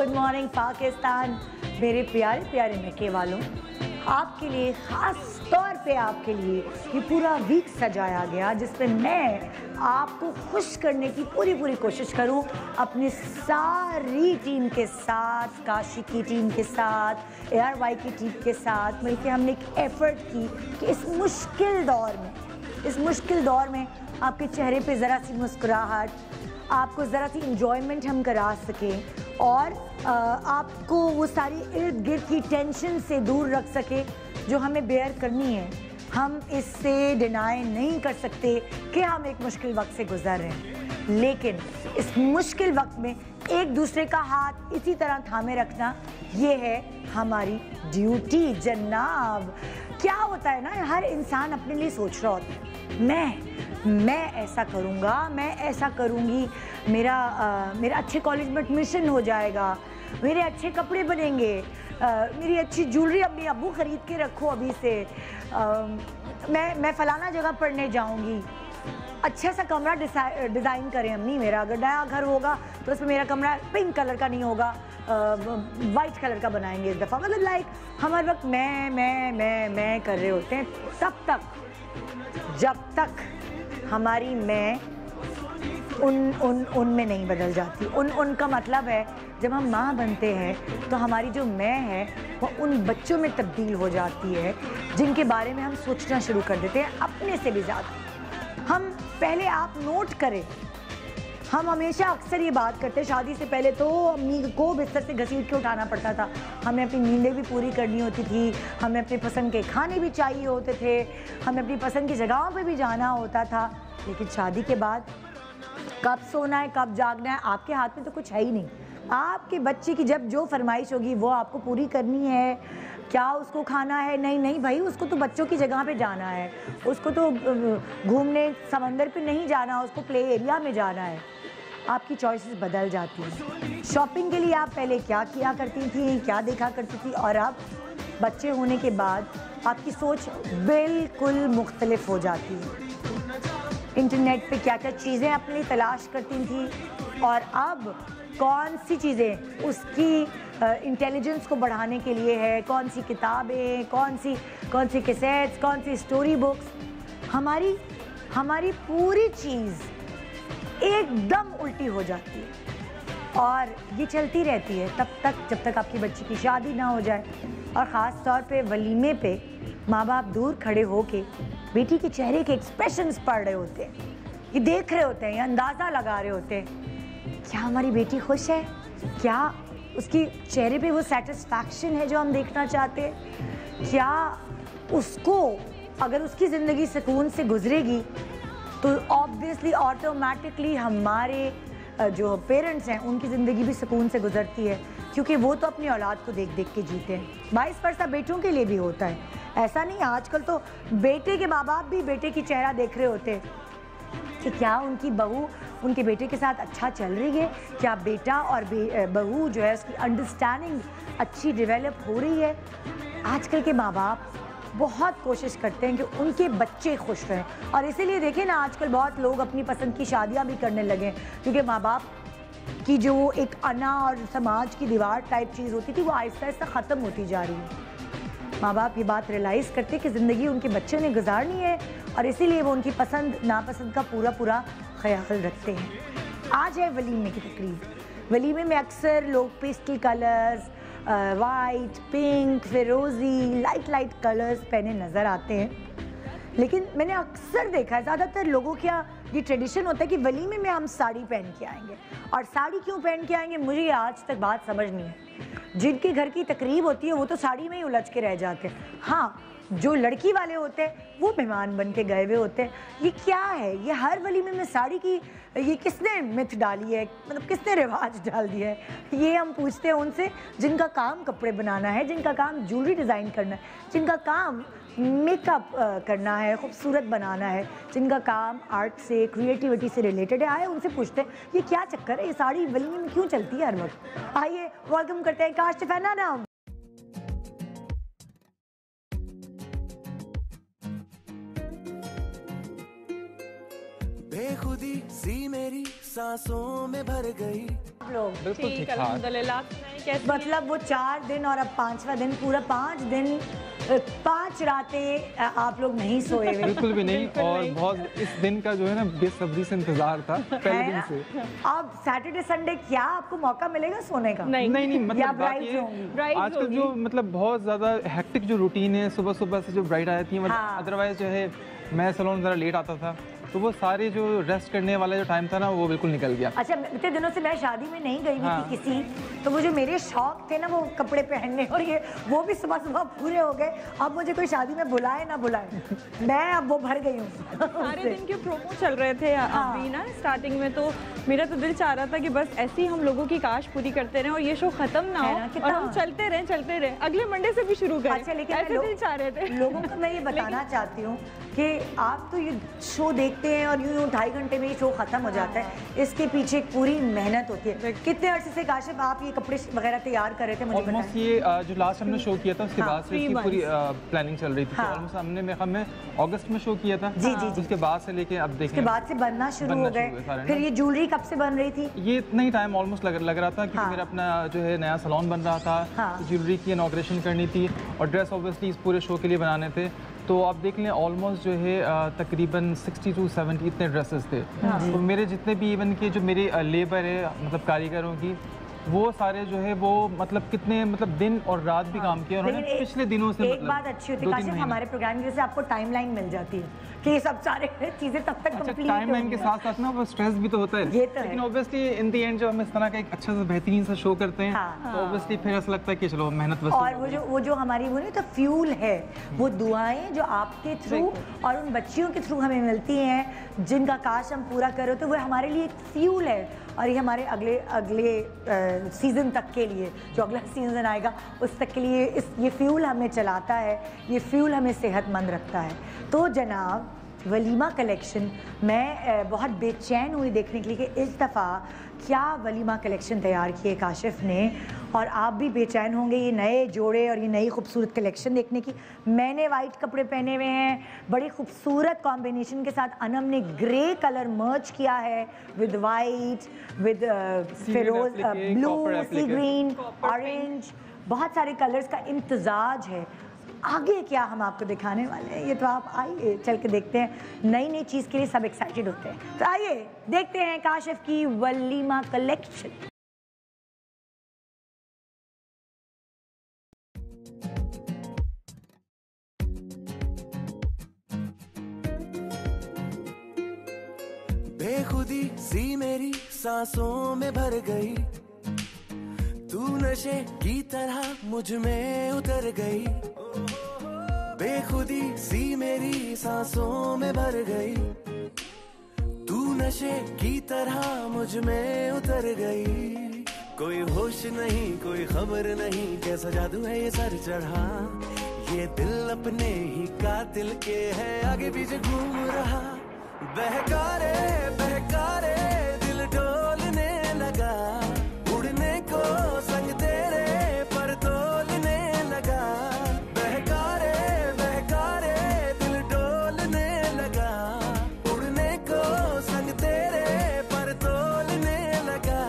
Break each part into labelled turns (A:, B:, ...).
A: Good morning Pakistan. मेरे प्यारे प्यारे मक्के वालों, आपके लिए ख़ास तौर पे आपके लिए ये पूरा वीक सजाया गया जिसमें मैं आपको खुश करने की पूरी कोशिश करूं अपनी सारी टीम के साथ, काशी की टीम के साथ, ARY की टीम के साथ मिलकर हमने एक एफ़र्ट की कि इस मुश्किल दौर में आपके चेहरे पे ज़रा सी मुस्कुराहट, आपको ज़रा सी इंजॉयमेंट हम करा सकें और आपको वो सारी इर्द गिर्द की टेंशन से दूर रख सके जो हमें बेयर करनी है। हम इससे डिनाई नहीं कर सकते कि हम एक मुश्किल वक्त से गुजर रहे हैं, लेकिन इस मुश्किल वक्त में एक दूसरे का हाथ इसी तरह थामे रखना ये है हमारी ड्यूटी जनाब। क्या होता है ना, हर इंसान अपने लिए सोच रहा होता है मैं ऐसा करूँगा, मैं ऐसा करूँगी, मेरा अच्छे कॉलेज में एडमिशन हो जाएगा, मेरे अच्छे कपड़े बनेंगे, मेरी अच्छी ज्वेलरी अम्मी अब्बू ख़रीद के रखो अभी से, मैं फ़लाना जगह पढ़ने जाऊँगी, अच्छा सा कमरा डिज़ाइन करें अम्मी, मेरा अगर नया घर होगा तो उसमें मेरा कमरा पिंक कलर का नहीं होगा, वाइट कलर का बनाएंगे इस दफ़ा। मतलब लाइक हमारे वक्त मैं कर रहे होते हैं तब तक जब तक हमारी मैं उनमें नहीं बदल जाती। उनका मतलब है जब हम माँ बनते हैं तो हमारी जो मैं है वो उन बच्चों में तब्दील हो जाती है जिनके बारे में हम सोचना शुरू कर देते हैं अपने से भी ज़्यादा। हम पहले आप नोट करें, हम हमेशा अक्सर ये बात करते हैं, शादी से पहले तो अम्मी को बिस्तर से घसीट के उठाना पड़ता था, हमें अपनी नींदें भी पूरी करनी होती थी, हमें अपनी पसंद के खाने भी चाहिए होते थे, हमें अपनी पसंद की जगहों पे भी जाना होता था। लेकिन शादी के बाद कब सोना है कब जागना है आपके हाथ में तो कुछ है ही नहीं। आपके बच्चे की जब जो फरमाइश होगी वो आपको पूरी करनी है। क्या उसको खाना है? नहीं भाई, उसको तो बच्चों की जगह पे जाना है, उसको तो घूमने समंदर पे नहीं जाना, उसको प्ले एरिया में जाना है। आपकी चॉइसेस बदल जाती हैं। शॉपिंग के लिए आप पहले क्या किया करती थी, क्या देखा करती थी, और अब बच्चे होने के बाद आपकी सोच बिल्कुल मुख्तलिफ हो जाती है। इंटरनेट पे क्या क्या चीज़ें अपनी तलाश करती थी और अब कौन सी चीज़ें उसकी इंटेलिजेंस को बढ़ाने के लिए है, कौन सी किताबें, कौन सी कैसेट्स, कौन सी स्टोरी बुक्स, हमारी पूरी चीज़ एकदम उल्टी हो जाती है। और ये चलती रहती है तब तक जब तक आपकी बच्ची की शादी ना हो जाए। और ख़ास तौर पे वलीमे पे माँ बाप दूर खड़े होके बेटी के चेहरे के एक्सप्रेशंस पढ़ रहे होते हैं, ये देख रहे होते हैं, ये अंदाज़ा लगा रहे होते हैं क्या हमारी बेटी खुश है, क्या उसकी चेहरे पे वो सेटिस्फैक्शन है जो हम देखना चाहते हैं, क्या उसको अगर उसकी ज़िंदगी सुकून से गुजरेगी तो ऑब्वियसली ऑटोमेटिकली हमारे जो पेरेंट्स हैं उनकी ज़िंदगी भी सुकून से गुजरती है, क्योंकि वो तो अपनी औलाद को देख देख के जीते हैं। 22% बेटों के लिए भी होता है, ऐसा नहीं। आजकल तो बेटे के माँ बाप भी बेटे की चेहरा देख रहे होते हैं कि क्या उनकी बहू उनके बेटे के साथ अच्छा चल रही है, क्या बेटा और बहू जो है उसकी अंडरस्टैंडिंग अच्छी डेवलप हो रही है। आजकल के माँ बाप बहुत कोशिश करते हैं कि उनके बच्चे खुश रहें, और इसीलिए देखें ना आजकल बहुत लोग अपनी पसंद की शादियां भी करने लगे, क्योंकि माँ बाप की जो एक अना और समाज की दीवार टाइप चीज़ होती थी वो आहिस्ता आहिस्ता ख़त्म होती जा रही है। माँ बाप ये बात रियलाइज़ करते हैं कि ज़िंदगी उनके बच्चे ने गुजारनी है, और इसीलिए वो उनकी पसंद नापसंद का पूरा ख्याल रखते हैं। आज है वलीमे की तकरीब। वलीमे में अक्सर लोग पेस्टल कलर्स, वाइट, पिंक, फिरोज़ी, लाइट कलर्स पहने नज़र आते हैं। लेकिन मैंने अक्सर देखा है ज़्यादातर लोगों का ये ट्रेडिशन होता है कि वलीमे में हम साड़ी पहन के आएंगे। और साड़ी क्यों पहन के आएंगे मुझे आज तक बात समझ नहीं है। जिनके घर की तकरीब होती है वो तो साड़ी में ही उलझ के रह जाते हैं। हाँ, जो लड़की वाले होते हैं वो मेहमान बन के गए हुए होते हैं। ये क्या है, ये हर वलीमे में साड़ी की ये किसने मिथ डाली है, मतलब किसने रिवाज डाल दिया है, ये हम पूछते हैं उनसे जिनका काम कपड़े बनाना है, जिनका काम ज्वेलरी डिज़ाइन करना है, जिनका काम मेकअप करना है, खूबसूरत बनाना है, जिनका काम आर्ट से क्रिएटिविटी से रिलेटेड है। आए उनसे पूछते हैं ये क्या चक्कर है, ये साड़ी वलीमे में क्यों चलती है हर वक्त। आइए वेलकम करते हैं काशिफ नाम।
B: बेखुदी सी मेरी सांसों में भर गई।
A: लोग
C: बिल्कुल ठीक ठाक।
D: अल्हम्दुलिल्लाह। आप सुनाएं कैसी
A: मतलब वो 4 दिन और अब 5वां दिन, पूरा 5 दिन 5 रातें आप लोग नहीं सोए हुए।
C: बिल्कुल भी नहीं, और बहुत इस दिन का जो है ना बेसब्री से इंतजार था पहले दिन से।
A: अब सैटरडे संडे क्या आपको मौका मिलेगा सोने का?
D: नहीं
C: नहीं
A: या
C: मतलब बात
A: ब्राइड्स
C: ये
A: होंगी?
D: Brides
C: आजकल
D: होगी।
C: जो मतलब बहुत ज्यादा हेक्टिक जो रूटीन है, सुबह सुबह से जो ब्राइड आती है, मतलब
A: हाँ।
C: अदरवाइज जो है मैं सैलून जरा लेट आता था, तो वो सारे जो रेस्ट करने वाला जो टाइम था ना वो बिल्कुल निकल गया।
A: अच्छा, इतने दिनों से मैं शादी में नहीं गई हुई
C: हाँ।
A: थी किसी, तो वो जो मेरे शौक थे ना वो कपड़े पहनने और ये वो भी सुबह सुबह पूरे हो गए। अब मुझे कोई शादी में बुलाए ना बुलाए, मैं अब वो भर गई हूँ।
D: सारे दिन के प्रोमो चल रहे थे अभी ना स्टार्टिंग में, तो मेरा तो दिल चाह रहा था कि बस ऐसे ही हम लोगों की काश पूरी करते रहें और ये शो खत्म ना
A: है
D: हो,
A: ना,
D: और
A: कितना?
D: हम चलते रहें अगले मंडे से भी शुरू करें।
A: अच्छा, लेकिन
D: ऐसे दिल चाह रहे थे।
A: लोगों को मैं ये बताना चाहती हूँ कि आप तो ये शो देखते हैं और यूं 2.5 घंटे में ये शो खत्म हो जाता है। इसके पीछे एक पूरी मेहनत होती है। कितने अरसे से काशिफ आप ये कपड़े वगैरह तैयार कर रहे थे, मुझे
C: ऑलमोस्ट
A: बताएं।
C: ये जो लास्ट हमने शो किया था उसके
A: हाँ,
C: बाद से इसकी
D: 3
C: पूरी प्लानिंग चल रही थी।
A: हाँ।
C: ऑलमोस्ट हमने मेरे ख्याल में अगस्त में शो किया था।
A: जी, जी, जी।
C: उसके बाद से लेके अब
A: उसके
C: देखें
A: बाद से बनना शुरू
C: बनना
A: हो
C: शुरू हुए
A: गए।
C: सारे
A: फिर
C: ना।
A: ये ज्वेलरी कब से बन रही थी?
C: ये इतना ही टाइम ऑलमोस्ट लग रहा था, क्योंकि
A: हाँ।
C: मेरा अपना जो है नया सैलून बन रहा था,
A: हाँ।
C: तो ज्वेलरी की इनॉग्रेशन करनी थी और ड्रेस ऑब्वियसली इस पूरे शो के लिए बनाने थे। तो आप देख लें ऑलमोस्ट जो है तकरीबन 60 to 70 इतने ड्रेसेस थे। तो मेरे जितने भी इवन के जो मेरे लेबर है, मतलब कारीगरों की, वो सारे जो है वो मतलब कितने मतलब दिन और रात भी काम किया उन्होंने
A: लेकिन
C: पिछले दिनों से।
A: एक
C: मतलब
A: बात अच्छी होती है
C: 2-3
A: काशिफ,
C: महीने।
A: हमारे प्रोग्राम की वजह से आपको टाइमलाइन मिल जाती है कि ये सब सारे चीजें तब तक
C: अच्छा,
A: कंप्लीट
C: टाइमलाइन के साथ साथ ना वो स्ट्रेस भी तो होता है।
A: ये तो है।
C: लेकिन ऑब्वियसली इन द एंड जब हम इस तरह का एक अच्छा सा बेहतरीन सा शो करते हैं,
A: हाँ।
C: तो ऑब्वियसली फिर ऐसा लगता है कि चलो मेहनत वसूल
A: और
C: हो
A: वो
C: गई।
A: जो हमारी वो नहीं तो फ्यूल है, वो दुआएं जो आपके थ्रू और उन बच्चियों के थ्रू हमें मिलती हैं जिनका काश हम पूरा करो, तो वो हमारे लिए एक फ्यूल है। और ये हमारे अगले सीज़न तक के लिए, जो अगला सीज़न आएगा उस तक के लिए ये फ्यूल हमें चलाता है, ये फ्यूल हमें सेहतमंद रखता है। तो जनाब, वलीमा कलेक्शन मैं बहुत बेचैन हुई देखने के लिए कि इस दफ़ा क्या वलीमा कलेक्शन तैयार किए काशिफ ने, और आप भी बेचैन होंगे ये नए जोड़े और ये नई खूबसूरत कलेक्शन देखने की। मैंने वाइट कपड़े पहने हुए हैं, बड़ी खूबसूरत कॉम्बिनेशन के साथ। अनम ने ग्रे कलर मर्ज किया है विद वाइट, विद फिरोज, ब्लू, सी ग्रीन, ऑरेंज, बहुत सारे कलर्स का इम्तजाज है। आगे क्या हम आपको दिखाने वाले हैं, ये तो आप आइए चल के देखते हैं। नई नई चीज़ के लिए सब एक्साइटेड होते हैं, तो आइए देखते हैं काशिफ की वलीमा कलेक्शन।
B: बेखुदी सी मेरी सांसों में भर गई, तू नशे की तरह मुझ में उतर गई। बेखुदी सी मेरी सांसों में भर गई, तू नशे की तरह मुझ में उतर गई। कोई होश नहीं, कोई खबर नहीं, कैसा जादू है ये सर चढ़ा। ये दिल अपने ही कातिल के है आगे पीछे घूम रहा। बहकारे बहकारे दिल डोलने लगा, उड़ने को संग तेरे पर तोलने लगा। बहकारे बहकारे दिल डोलने लगा, उड़ने को संग तेरे पर तोलने लगा।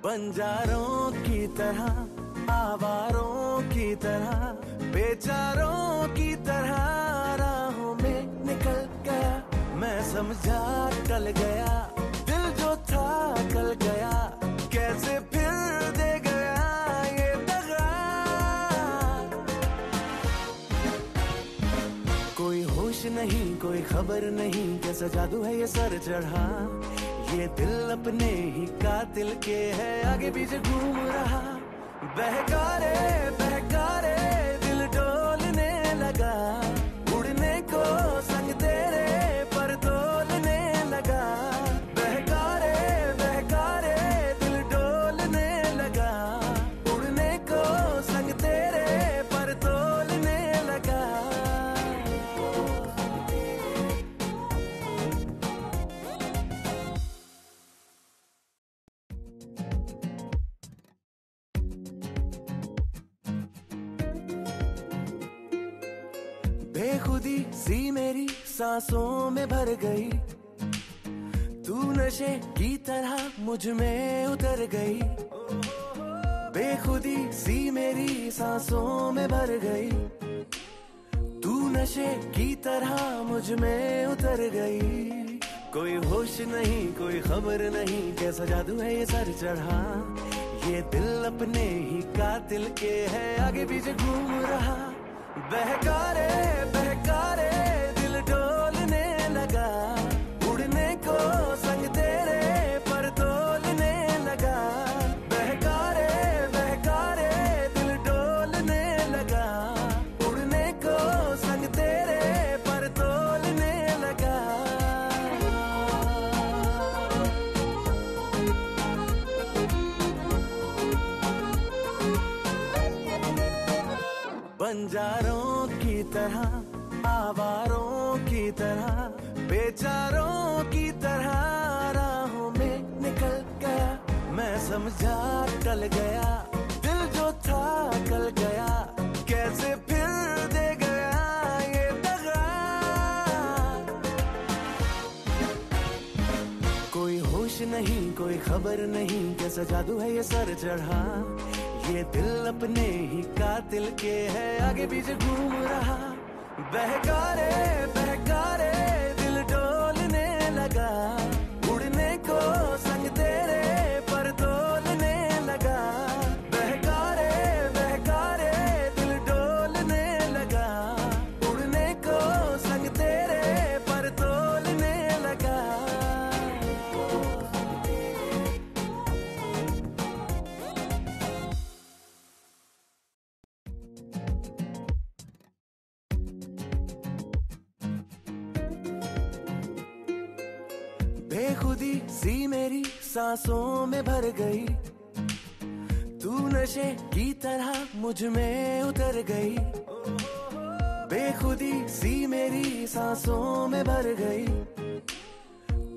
B: बंजारों की तरह, आवारों की तरह, बेचारों की तरह राहों में निकल गया। मैं समझा टल गया, दिल जो था कल गया, कैसे फिर दे गया ये दगा। कोई होश नहीं, कोई खबर नहीं, कैसा जादू है ये सर चढ़ा। ये दिल अपने ही कातिल के है आगे पीछे घूम रहा। बहकारे बहकारे दिल डोलने लगा, उड़ने को संग तेरे पर तोलने लगा। बहकारे बहकारे दिल डोलने लगा, उड़ने को संग तेरे पर तोलने लगा। बेखुदी सी मेरी सांसों में भर गई, तू नशे की तरह मुझ में उतर गई। बेखुदी सी मेरी सांसों में भर गई, तू नशे की तरह मुझ में उतर गई। कोई होश नहीं कोई खबर नहीं, कैसा जादू है ये सर चढ़ा। ये दिल अपने ही कातिल के है आगे पीछे घूम रहा। बहकारे बहकारे दिल डोलने लगा, उड़ने को संग तेरे पर तोलने लगा। बहकारे बहकारे दिल डोलने लगा, उड़ने को संग तेरे पर तोलने लगा। बंजारों की तरह आवारों की तरह बेचारों की तरह राहों में निकल गया। मैं समझा टल गया, दिल जो था कल गया, कैसे फिर दे गया ये दगा। कोई होश नहीं कोई खबर नहीं, कैसा जादू है ये सर चढ़ा। ये दिल अपने ही कातिल के है आगे पीछे घूम रहा। बहकारे बहकारे दिल डोलने लगा, उड़ने को संग तेरे पर तोलने लगा। बहकारे बहकारे दिल डोलने लगा, उड़ने को संग तेरे पर तोलने लगा। बेखुदी सी मेरी सांसों में भर गई, तू नशे की तरह मुझ में उतर गई। बेखुदी सी मेरी सांसों में भर गई,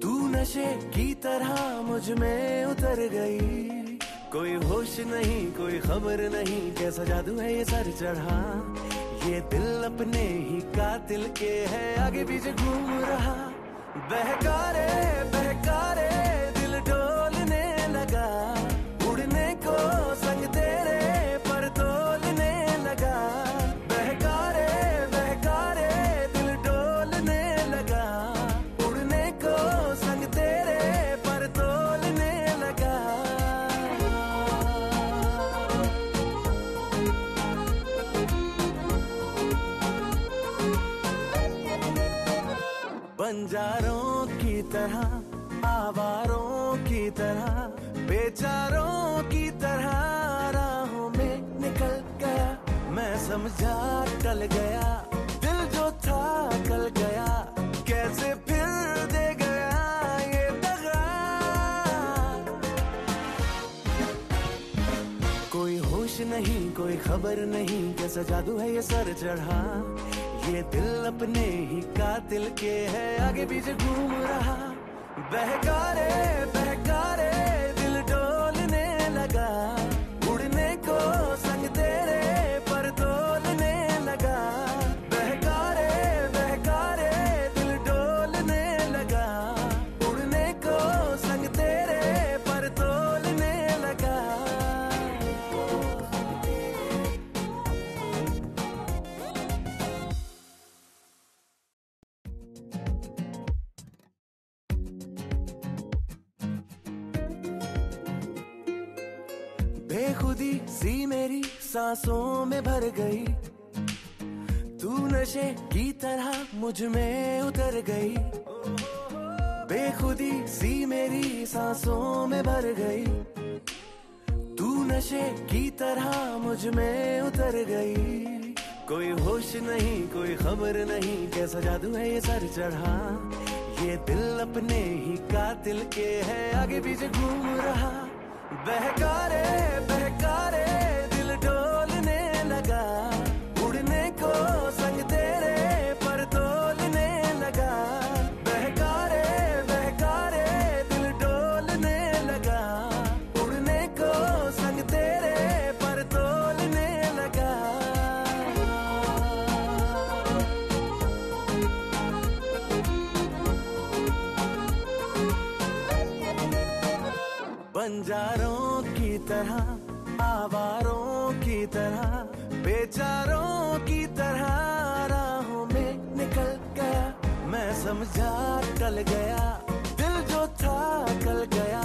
B: तू नशे की तरह मुझ में उतर गई। कोई होश नहीं कोई खबर नहीं, कैसा जादू है ये सर चढ़ा। ये दिल अपने ही कातिल के है आगे पीछे घूम रहा। बहकारे बहकारे दिल डोलने लगा, उड़ने को संग तेरे पर तोलने लगा। बहकारे बहकारे दिल डोलने लगा, उड़ने को संग तेरे पर तोलने लगा। बंजारों की तरह आवारों की तरह बेचारों की तरह राहों में निकल गया। मैं समझा टल गया, दिल जो था कल गया, कैसे फिर दे गया ये दगा। कोई होश नहीं कोई खबर नहीं, कैसा जादू है ये सर चढ़ा। ये दिल अपने ही कातिल के है आगे पीछे घूम रहा। बहकारे बहकारे दिल डोलने लगा, उड़ने को संग तेरे पर तोलने लगा। बहकारे बहकारे दिल डोलने लगा, उड़ने को संग तेरे पर तोलने लगा। बेखुदी सी मेरी सांसों में भर गई, तू नशे की तरह मुझ में उतर गई। बेखुदी सी मेरी सांसों में भर गई, तू नशे की तरह मुझ में उतर गई। कोई होश नहीं कोई खबर नहीं, कैसा जादू है ये सर चढ़ा। ये दिल अपने ही कातिल के है आगे पीछे घूम रहा। बहकारे बहकारे दिल डोलने लगा, उड़ने को संग तेरे पर तोलने लगा। बहकारे बहकारे दिल डोलने लगा, उड़ने को संग तेरे पर तोलने लगा। बंजारों की तरह आवारों की तरह बेचारों की तरह राहों में निकल गया मैं समझा टल गया दिल जो था कल गया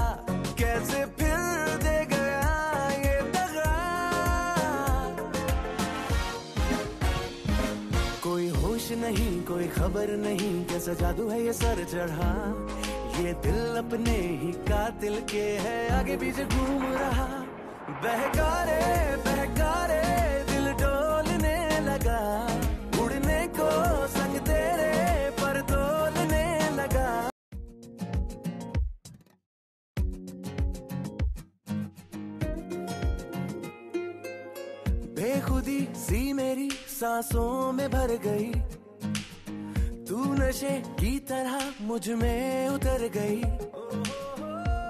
B: कैसे फिर दे गया ये दगा कोई होश नहीं कोई खबर नहीं कैसा जादू है ये सर चढ़ा ये दिल अपने ही कातिल के है आगे पीछे घूम रहा बहकारे बहकारे दिल डोलने लगा उड़ने को संग तेरे पर तोलने लगा बेखुदी सी मेरी सांसों में भर गई तू नशे की तरह मुझ में उतर गई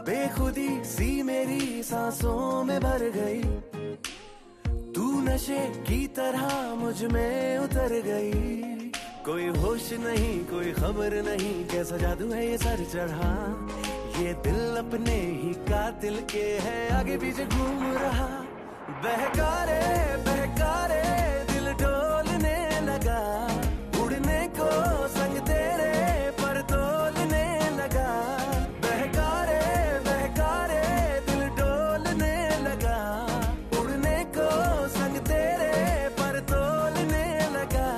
B: बेखुदी सी मेरी सांसों में भर गई तू नशे की तरह मुझ में उतर गई कोई होश नहीं कोई खबर नहीं कैसा जादू है ये सर चढ़ा ये दिल अपने ही कातिल के है आगे पीछे घूम रहा बहकारे बहकारे दिल डोलने लगा उड़ने को संग तेरे पर तोलने लगा बहकारे बहकारे दिल डोलने लगा उड़ने को संग तेरे पर तोलने लगा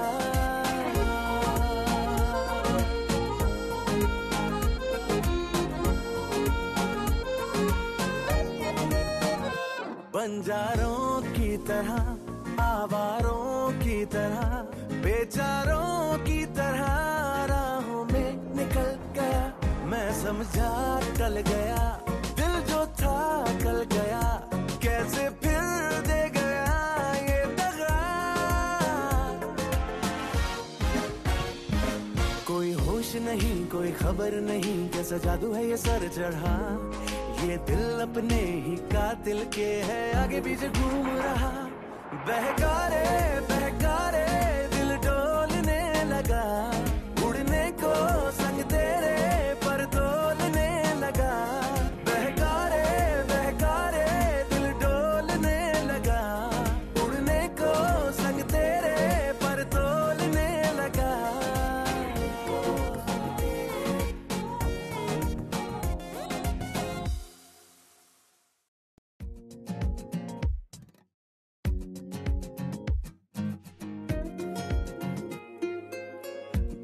B: बंजारों की तरह आवारों की तरह बेचारों की तरह राहों में निकल गया मैं समझा टल गया दिल जो था कल गया कैसे फिर दे गया ये दगा कोई होश नहीं कोई खबर नहीं कैसा जादू है ये सर चढ़ा ये दिल अपने ही कातिल के है आगे पीछे घूम रहा बहकारे बहकारे दिल डोलने लगा उड़ने को संग तेरे पर तोलने लगा बहकारे बहकारे दिल डोलने लगा उड़ने को संग तेरे पर तोलने लगा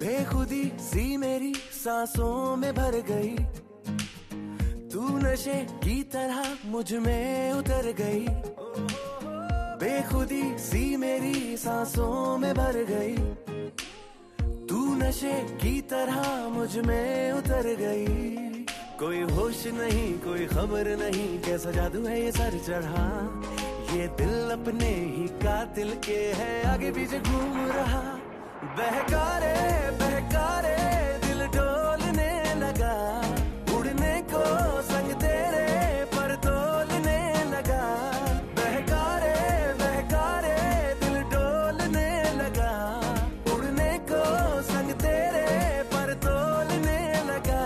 B: बेखुदी सी मेरी सांसों में भर गई तू नशे की तरह मुझ में उतर गई बेखुदी सी मेरी सांसों में भर गई तू नशे की तरह मुझ में उतर गई कोई होश नहीं कोई खबर नहीं कैसा जादू है ये सर चढ़ा ये दिल अपने ही कातिल के है आगे पीछे घूम रहा बहकारे बहकारे दिल डोलने लगा उड़ने को संग तेरे पर तोलने लगा बहकारे बहकारे दिल डोलने लगा उड़ने को संग तेरे पर तोलने लगा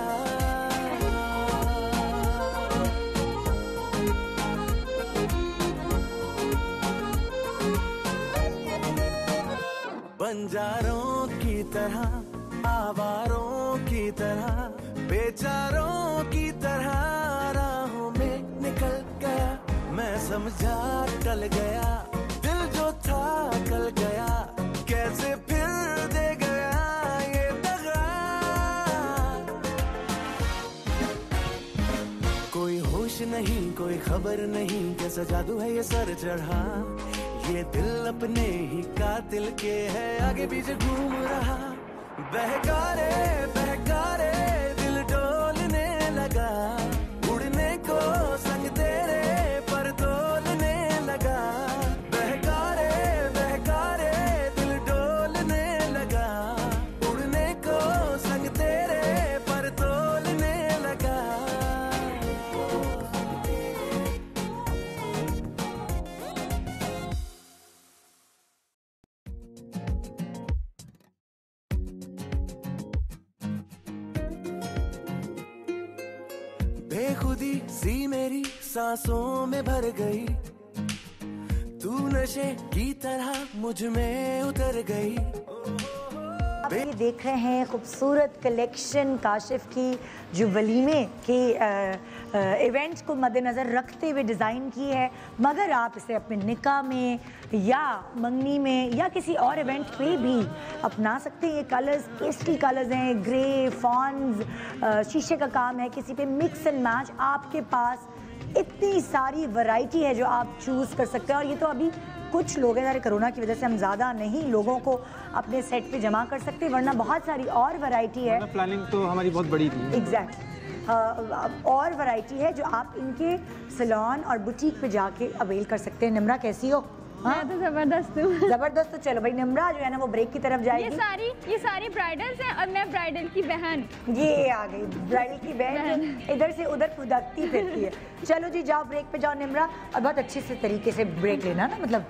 B: बंजारों की तरह आवारों की तरह बेचारों की तरह राहों में निकल गया मैं समझा टल गया दिल जो था कल गया कैसे फिर दे गया ये दगा कोई होश नहीं कोई खबर नहीं कैसा जादू है ये सर चढ़ा ये दिल अपने ही कातिल के है आगे पीछे घूम रहा बहकारे बहकारे दिल डोलने लगा उड़ने को संग तेरे पर तोलने लगा बहकारे बहकारे दिल डोलने लगा उड़ने को संग तेरे पर तोलने लगा बेखुदी सी मेरी सांसों में भर गई, तू नशे की तरह मुझ में उतर गई।
A: आप ये देख रहे हैं खूबसूरत कलेक्शन काशिफ की, जो वलीमे के इवेंट्स को मद्देनज़र रखते हुए डिज़ाइन की है, मगर आप इसे अपने निकाह में या मंगनी में या किसी और इवेंट पे भी अपना सकते हैं। ये कलर्स पेस्टल कलर्स हैं, ग्रे, फॉन्स, शीशे का काम है, किसी पे मिक्स एंड मैच। आपके पास इतनी सारी वैरायटी है जो आप चूज़ कर सकते हैं। और ये तो अभी कुछ लोग हैं, सारे कोरोना की वजह से हम ज़्यादा नहीं लोगों को अपने सेट पे जमा कर सकते, वरना बहुत सारी और वैरायटी है।
C: प्लानिंग तो हमारी बहुत बड़ी थी।
A: एग्जैक्ट और वैरायटी है जो आप इनके सैलून और बुटीक पे जाके अवेल कर सकते हैं। निम्रा कैसी हो?
D: मैं तो जबरदस्त हूँ।
A: जबरदस्त। तो चलो भाई, निम्रा जो है ना वो ब्रेक की तरफ जाएगी।
D: ये सारी ब्राइडल्स हैं और मैं ब्राइडल की बहन।
A: ये आ गई ब्राइडल की बहन, इधर से उधर फुदकती फिरती है। चलो जी जाओ ब्रेक पे जाओ निम्रा, और बहुत अच्छे से तरीके से ब्रेक लेना ना, मतलब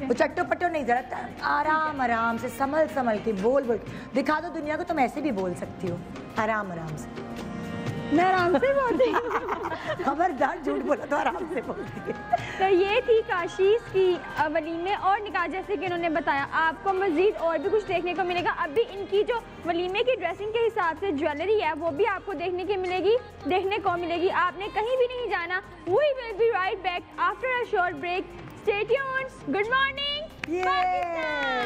A: वो चट्टो पट्टो नहीं, जरा आराम आराम से संभल के बोल दिखा दो दुनिया को। तुम ऐसे भी बोल सकती हो आराम से।
D: मैं आराम से बोलती हूँ।
A: खबरदार झूठ बोला तो आराम से बोलती है।
D: तो ये थी काशीफ की वलीमे और निकाह, जैसे कि इन्होंने बताया। आपको मजीद और भी कुछ देखने को मिलेगा। अभी इनकी जो वलीमे की ड्रेसिंग के हिसाब से ज्वेलरी है वो भी आपको देखने को मिलेगी। आपने कहीं भी नहीं जाना। We will be right back after a short break. Stay tuned. Good morning.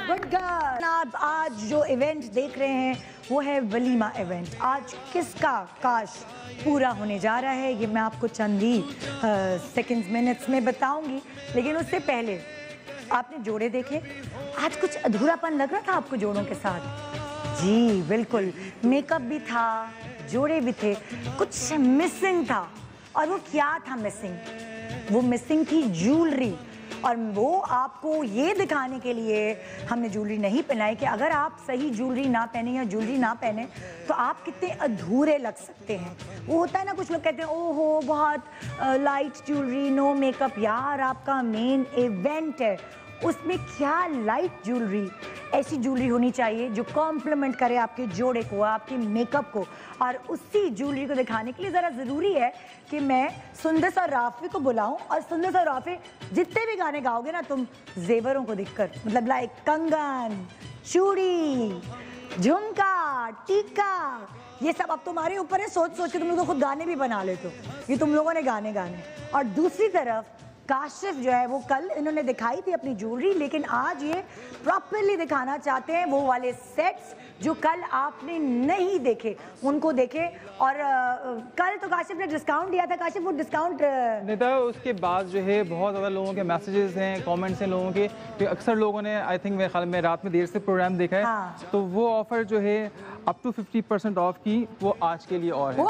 A: Good girl. आप आज जो इवेंट देख रहे हैं वो है वलीमा इवेंट। आज किसका काश पूरा होने जा रहा है ये मैं आपको चंद ही सेकंड्स मिनट्स में बताऊंगी, लेकिन उससे पहले आपने जोड़े देखे? आज कुछ अधूरापन लग रहा था आपको जोड़ों के साथ? जी बिल्कुल, मेकअप भी था, जोड़े भी थे, कुछ मिसिंग था। और वो क्या था मिसिंग? वो मिसिंग थी ज्वेलरी। और वो आपको ये दिखाने के लिए हमने ज्वेलरी नहीं पहनाई कि अगर आप सही ज्वेलरी ना पहने या ज्वेलरी ना पहने तो आप कितने अधूरे लग सकते हैं। वो होता है ना, कुछ लोग कहते हैं ओहो बहुत लाइट ज्वेलरी, नो मेकअप। यार आपका मेन इवेंट है, उसमें क्या लाइट ज्वेलरी? ऐसी ज्वेलरी होनी चाहिए जो कॉम्प्लीमेंट करे आपके जोड़े को, आपके मेकअप को। और उसी ज्वेलरी को दिखाने के लिए ज़रा ज़रूरी है कि मैं सुंदस और राफी को बुलाऊं। और सुंदस और राफी जितने भी गाने गाओगे ना तुम जेवरों को देखकर, मतलब लाइक कंगन, चूड़ी, झुमका, टीका, ये सब अब तुम्हारे ऊपर है। सोच के तुम लोग तो खुद गाने भी बना लेते हो। ये तुम लोगों ने गाने। और दूसरी तरफ काशिफ जो है वो कल इन्होंने दिखाई थी अपनी ज्वेलरी, लेकिन आज ये प्रॉपरली दिखाना चाहते हैं वो वाले सेट्स जो कल आपने नहीं देखे, उनको देखे। और कल तो काशिफ ने डिस्काउंट दिया था। काशिफ वो डिस्काउंट
C: नहीं था, उसके बाद जो है बहुत ज़्यादा लोगों के मैसेजेस हैं, कमेंट्स हैं लोगों के, कि अक्सर लोगों ने आई थिंक मेरे ख्याल में रात में देर से प्रोग्राम देखा है।
A: हाँ।
C: तो वो ऑफ़र जो है अप टू 50% ऑफ की वो आज के लिए और है।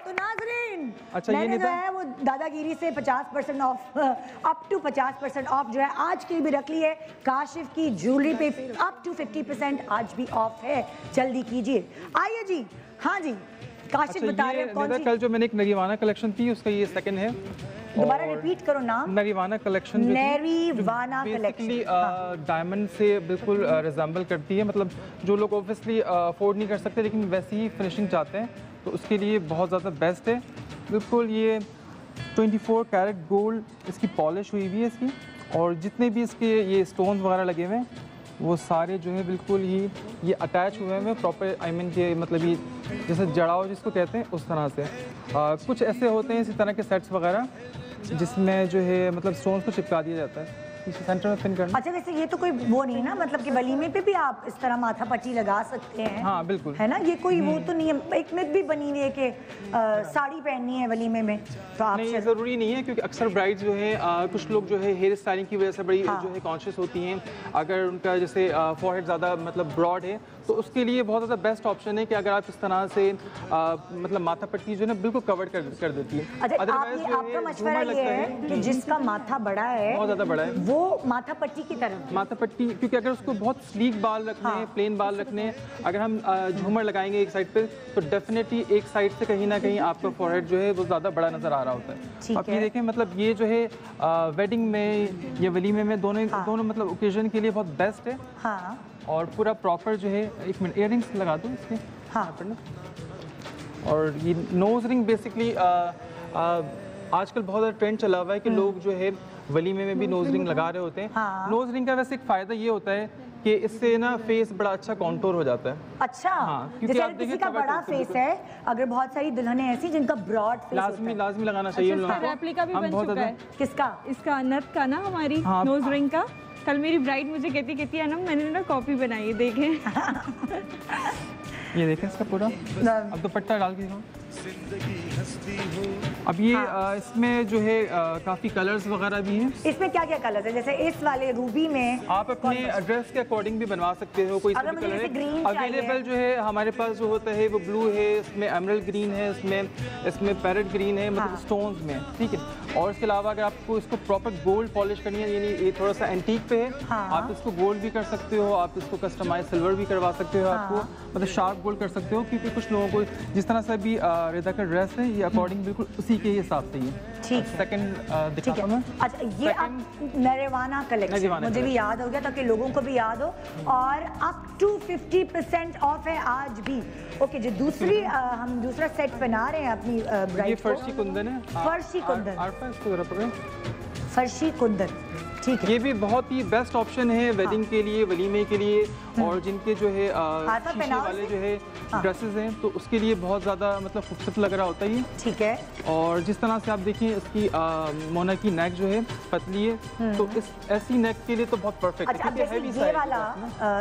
A: तो नाज़रीन,
C: अच्छा, ये नहीं
A: जो है वो दादागिरी से 50% ऑफ, अप टू 50% ऑफ जो है आज की भी रख ली है। काशिफ की ज्वेलरी पे अप टू 50% आज भी ऑफ है, जल्दी कीजिए। आइए जी। हाँ जी काशिफ बता रहे हैं कौन सी?
C: कल जो मैंने एक नरीवाना कलेक्शन थी उसका ये सेकंड है।
A: दोबारा रिपीट करो नाम।
C: नरीवाना कलेक्शन।
A: नरीवाना कलेक्शन
C: डायमंड से बिल्कुल रिजेंबल करती है। मतलब जो लोग ऑब्वियसली अफोर्ड नहीं कर सकते लेकिन वैसी ही फिनिशिंग चाहते हैं तो उसके लिए बहुत ज़्यादा बेस्ट है। बिल्कुल ये 24 कैरेट गोल्ड इसकी पॉलिश हुई हुई है इसकी, और जितने भी इसके ये स्टोन्स वगैरह लगे हुए हैं वो सारे जो है बिल्कुल ही ये अटैच हुए हैं प्रॉपर, आई मीन के मतलब ये जैसे जड़ाव जिसको कहते हैं उस तरह से। कुछ ऐसे होते हैं इसी तरह के सेट्स वगैरह जिसमें जो है मतलब स्टोन्स को चिपका दिया जाता है, इसी सेंटर में पिन करना।
A: अच्छा वैसे ये तो कोई वो नहीं ना, मतलब कि वलीमे पे भी आप इस तरह माथा पट्टी लगा सकते हैं?
C: हाँ बिल्कुल,
A: है ना, ये कोई वो तो नहीं है। एक मिथ भी बनी हुई है कि साड़ी पहननी है वलीमे में, तो आप
C: नहीं ज़रूरी नहीं है, क्योंकि अक्सर ब्राइड्स जो है कुछ लोग जो है हेयर स्टाइलिंग की वजह से बड़ी जो है कॉन्शियस होती हैं। अगर उनका जैसे फॉरहेड ज़्यादा मतलब ब्रॉड है तो उसके लिए बहुत ज़्यादा बेस्ट ऑप्शन है कि अगर आप इस तरह से मतलब माथा पट्टी जो है ना बिल्कुल कवर कर देती है।
A: अच्छा आपका मशवरा ये है कि जिसका माथा बड़ा है,
C: बहुत ज़्यादा बड़ा है,
A: वो माथा पट्टी की तरफ
C: माथा पट्टी, क्योंकि अगर उसको बहुत स्लीक बाल रखने हैं, प्लेन बाल रखने हैं, अगर हम झूमर लगाएंगे एक साइड पे तो डेफिनेटली एक साइड से कहीं ना कहीं आपका फॉरहेड जो है वो ज़्यादा बड़ा नज़र आ रहा होता है। आप ये देखें, मतलब ये जो है वेडिंग में या वलीमे में दोनों मतलब ओकेजन के लिए बहुत बेस्ट है।
A: हाँ।
C: और पूरा प्रॉपर जो है, एक मिनट इयररिंग्स लगा दूँ इसके।
A: हाँ।
C: और ये नोज रिंग बेसिकली आजकल बहुत ज़्यादा ट्रेंड चला हुआ है कि लोग जो है वलीमे में भी नोज रिंग लगा रहे होते हैं।
A: हाँ।
C: नोज रिंग का वैसे एक फ़ायदा ये होता है कि इससे ना फेस बड़ा अच्छा कॉन्टोर हो जाता है।
A: अच्छा,
C: हाँ, क्योंकि
A: जैसे
C: आप
A: किसी
C: देखिए
A: का बड़ा फेस है, अगर बहुत सारी दुल्हनें ऐसी जिनका ब्रॉड फेस
C: लाजमी लगाना चाहिए।
D: अच्छा, इसका रेप्लिका भी बन चुका है।
A: किसका?
D: इसका नथ का ना, हमारी
C: हाँ।
D: नोज रिंग का। कल मेरी ब्राइड मुझे कहती है ना, मैंने ना कॉपी बनाई है, देखें।
C: ये देखें इसका पूरा। अब दुपट्टा डाल के दिखाओ। अब ये इसमें जो है काफ़ी कलर्स वगैरह भी हैं।
A: इसमें क्या क्या कलर्स है? जैसे इस वाले रूबी में
C: आप अपने ड्रेस के अकॉर्डिंग भी बनवा सकते हो। कोई
A: अगर मुझे जैसे ग्रीन
C: अवेलेबल जो है हमारे पास जो होता है वो ब्लू है, इसमें एमरल्ड ग्रीन है, इसमें पैरेट ग्रीन है, मतलब स्टोन्स में, ठीक है। और इसके अलावा अगर आपको इसको प्रॉपर गोल्ड पॉलिश करनी है, यानी ये थोड़ा सा एंटीक पे है, आप इसको गोल्ड भी कर सकते हो, आप इसको कस्टमाइज सिल्वर भी करवा सकते हो, आपको मतलब शार्प गोल्ड कर सकते हो, क्योंकि कुछ लोगों को जिस तरह से भी रिदा का ड्रेस है ये अकॉर्डिंग बिल्कुल उसी के हिसाब से ही है।
A: ठीक है।
C: सेकंड दिखाता हूं।
A: अच्छा, ये नरेवाना कलेक्शन मुझे भी याद हो गया ताकि लोगों को भी याद हो, और अप टू 50% ऑफ है आज भी। ओके जी, हम दूसरा सेट पहना रहे हैं अपनी ब्राइड को।
C: ये फर्शी कुंदन है।
A: फर्शी कुंदन,
C: आरफा इसको जरा पकड़ो।
A: फर्शी कुंदन, ठीक है।
C: ये भी बहुत ही बेस्ट ऑप्शन है वेडिंग के लिए, वलीमे के लिए, और जिनके जो है शीशे वाले जो है ड्रेसेस हैं, तो उसके लिए बहुत ज़्यादा मतलब खूबसूरत लग रहा होता है ये।
A: ठीक है। और
C: जिस तरह से आप देखिए इसकी मोना की नेक जो है पतली है, तो इस ऐसी नेक के लिए तो बहुत परफेक्ट है।
A: अच्छा,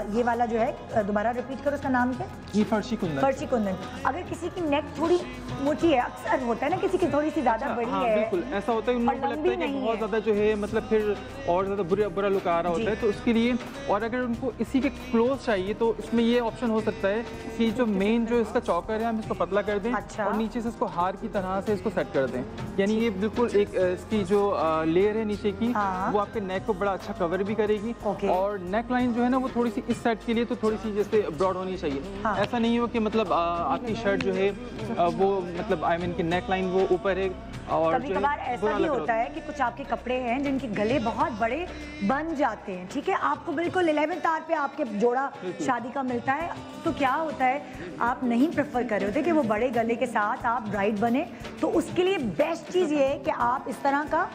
A: ये वाला जो है, दोबारा रिपीट करो, उसका नाम क्या?
C: ये फर्शी कुंदन।
A: फर्शी कुंदन। अगर किसी की नेक थोड़ी मोटी है, अक्सर होता है ना किसी की थोड़ी सी ज़्यादा बड़ी है,
C: बिल्कुल ऐसा होता है, उन लोगों को लगता है कि बहुत ज़्यादा जो है मतलब फिर और ज़्यादा बुरा लुक आ रहा होता है, तो उसके लिए, और अगर उनको इसी के क्लोज चाहिए तो इसमें ये ऑप्शन हो सकता है कि जो मेन जो इसका चौकर है हम इसको पतला कर दें।
A: अच्छा।
C: और नीचे से इसको हार की तरह से इसको सेट कर दें, यानी ये बिल्कुल एक इसकी जो लेयर है नीचे की, वो आपके नेक को बड़ा अच्छा कवर भी करेगी। और नेक लाइन जो है ना वो थोड़ी सी इस सेट के लिए तो थोड़ी सी जैसे ब्रॉड होनी चाहिए। ऐसा नहीं हो कि मतलब आपकी शर्ट जो है वो मतलब आई मीन की नेक लाइन वो ऊपर है। और
A: कभी कभार ऐसा भी होता है कि कुछ आपके कपड़े हैं जिनके गले बहुत बड़े बन जाते हैं, ठीक है, आपको बिल्कुल 11th आवर पे आपके जोड़ा शादी का मिलता है, तो क्या होता है, आप नहीं प्रेफर कर रहे होते कि वो बड़े गले के साथ आप ब्राइड बने, तो उसके लिए बेस्ट चीज़ ये है कि आप इस तरह का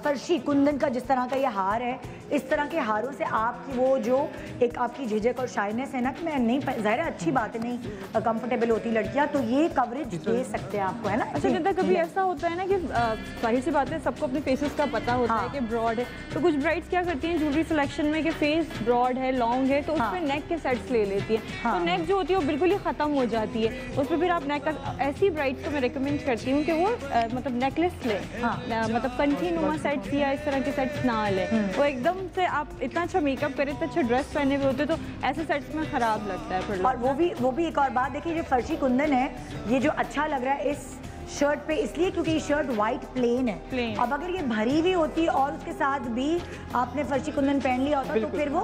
A: फर्शी कुंदन का जिस तरह का ये हार है, इस तरह के हारों से आपकी वो जो एक आपकी झिझक और शाइनेस है ना, कि मैं नहीं, ज़ाहिर है अच्छी बात है, नहीं कंफर्टेबल होती लड़कियां, तो ये कवरेज दे सकते हैं आपको, है ना।
D: अच्छा निदा, कभी ऐसा होता है ना कि जाहिर सी बात है सबको अपने फेसेस का पता होता है कि ब्रॉड है, तो कुछ ब्राइड्स क्या करती हैं ज्वेलरी सिलेक्शन में कि फेस ब्रॉड है, लॉन्ग है, तो उसमें नेक के सेट्स ले लेती हैं, तो नेक जो होती है वो बिल्कुल ही ख़त्म हो जाती है, उसमें फिर आप नेक का, ऐसी ब्राइड्स को मैं रिकमेंड करती हूँ कि वो मतलब नेकलेस ले, मतलब कंठी नुमा सेट्स या इस तरह के सेट्स ना ले, वो एकदम से आप इतना अच्छा मेकअप करें, इतना अच्छा ड्रेस पहने हुए होते तो ऐसे सेट्स में ख़राब लगता है फिर।
A: और वो भी एक और बात देखिए, जो फर्शी कुंदन है ये जो अच्छा लग रहा है इस शर्ट पे इसलिए क्योंकि ये शर्ट वाइट प्लेन है। अब अगर ये भरी हुई होती और उसके साथ भी आपने फर्शी कुंदन पहन लिया होता तो फिर वो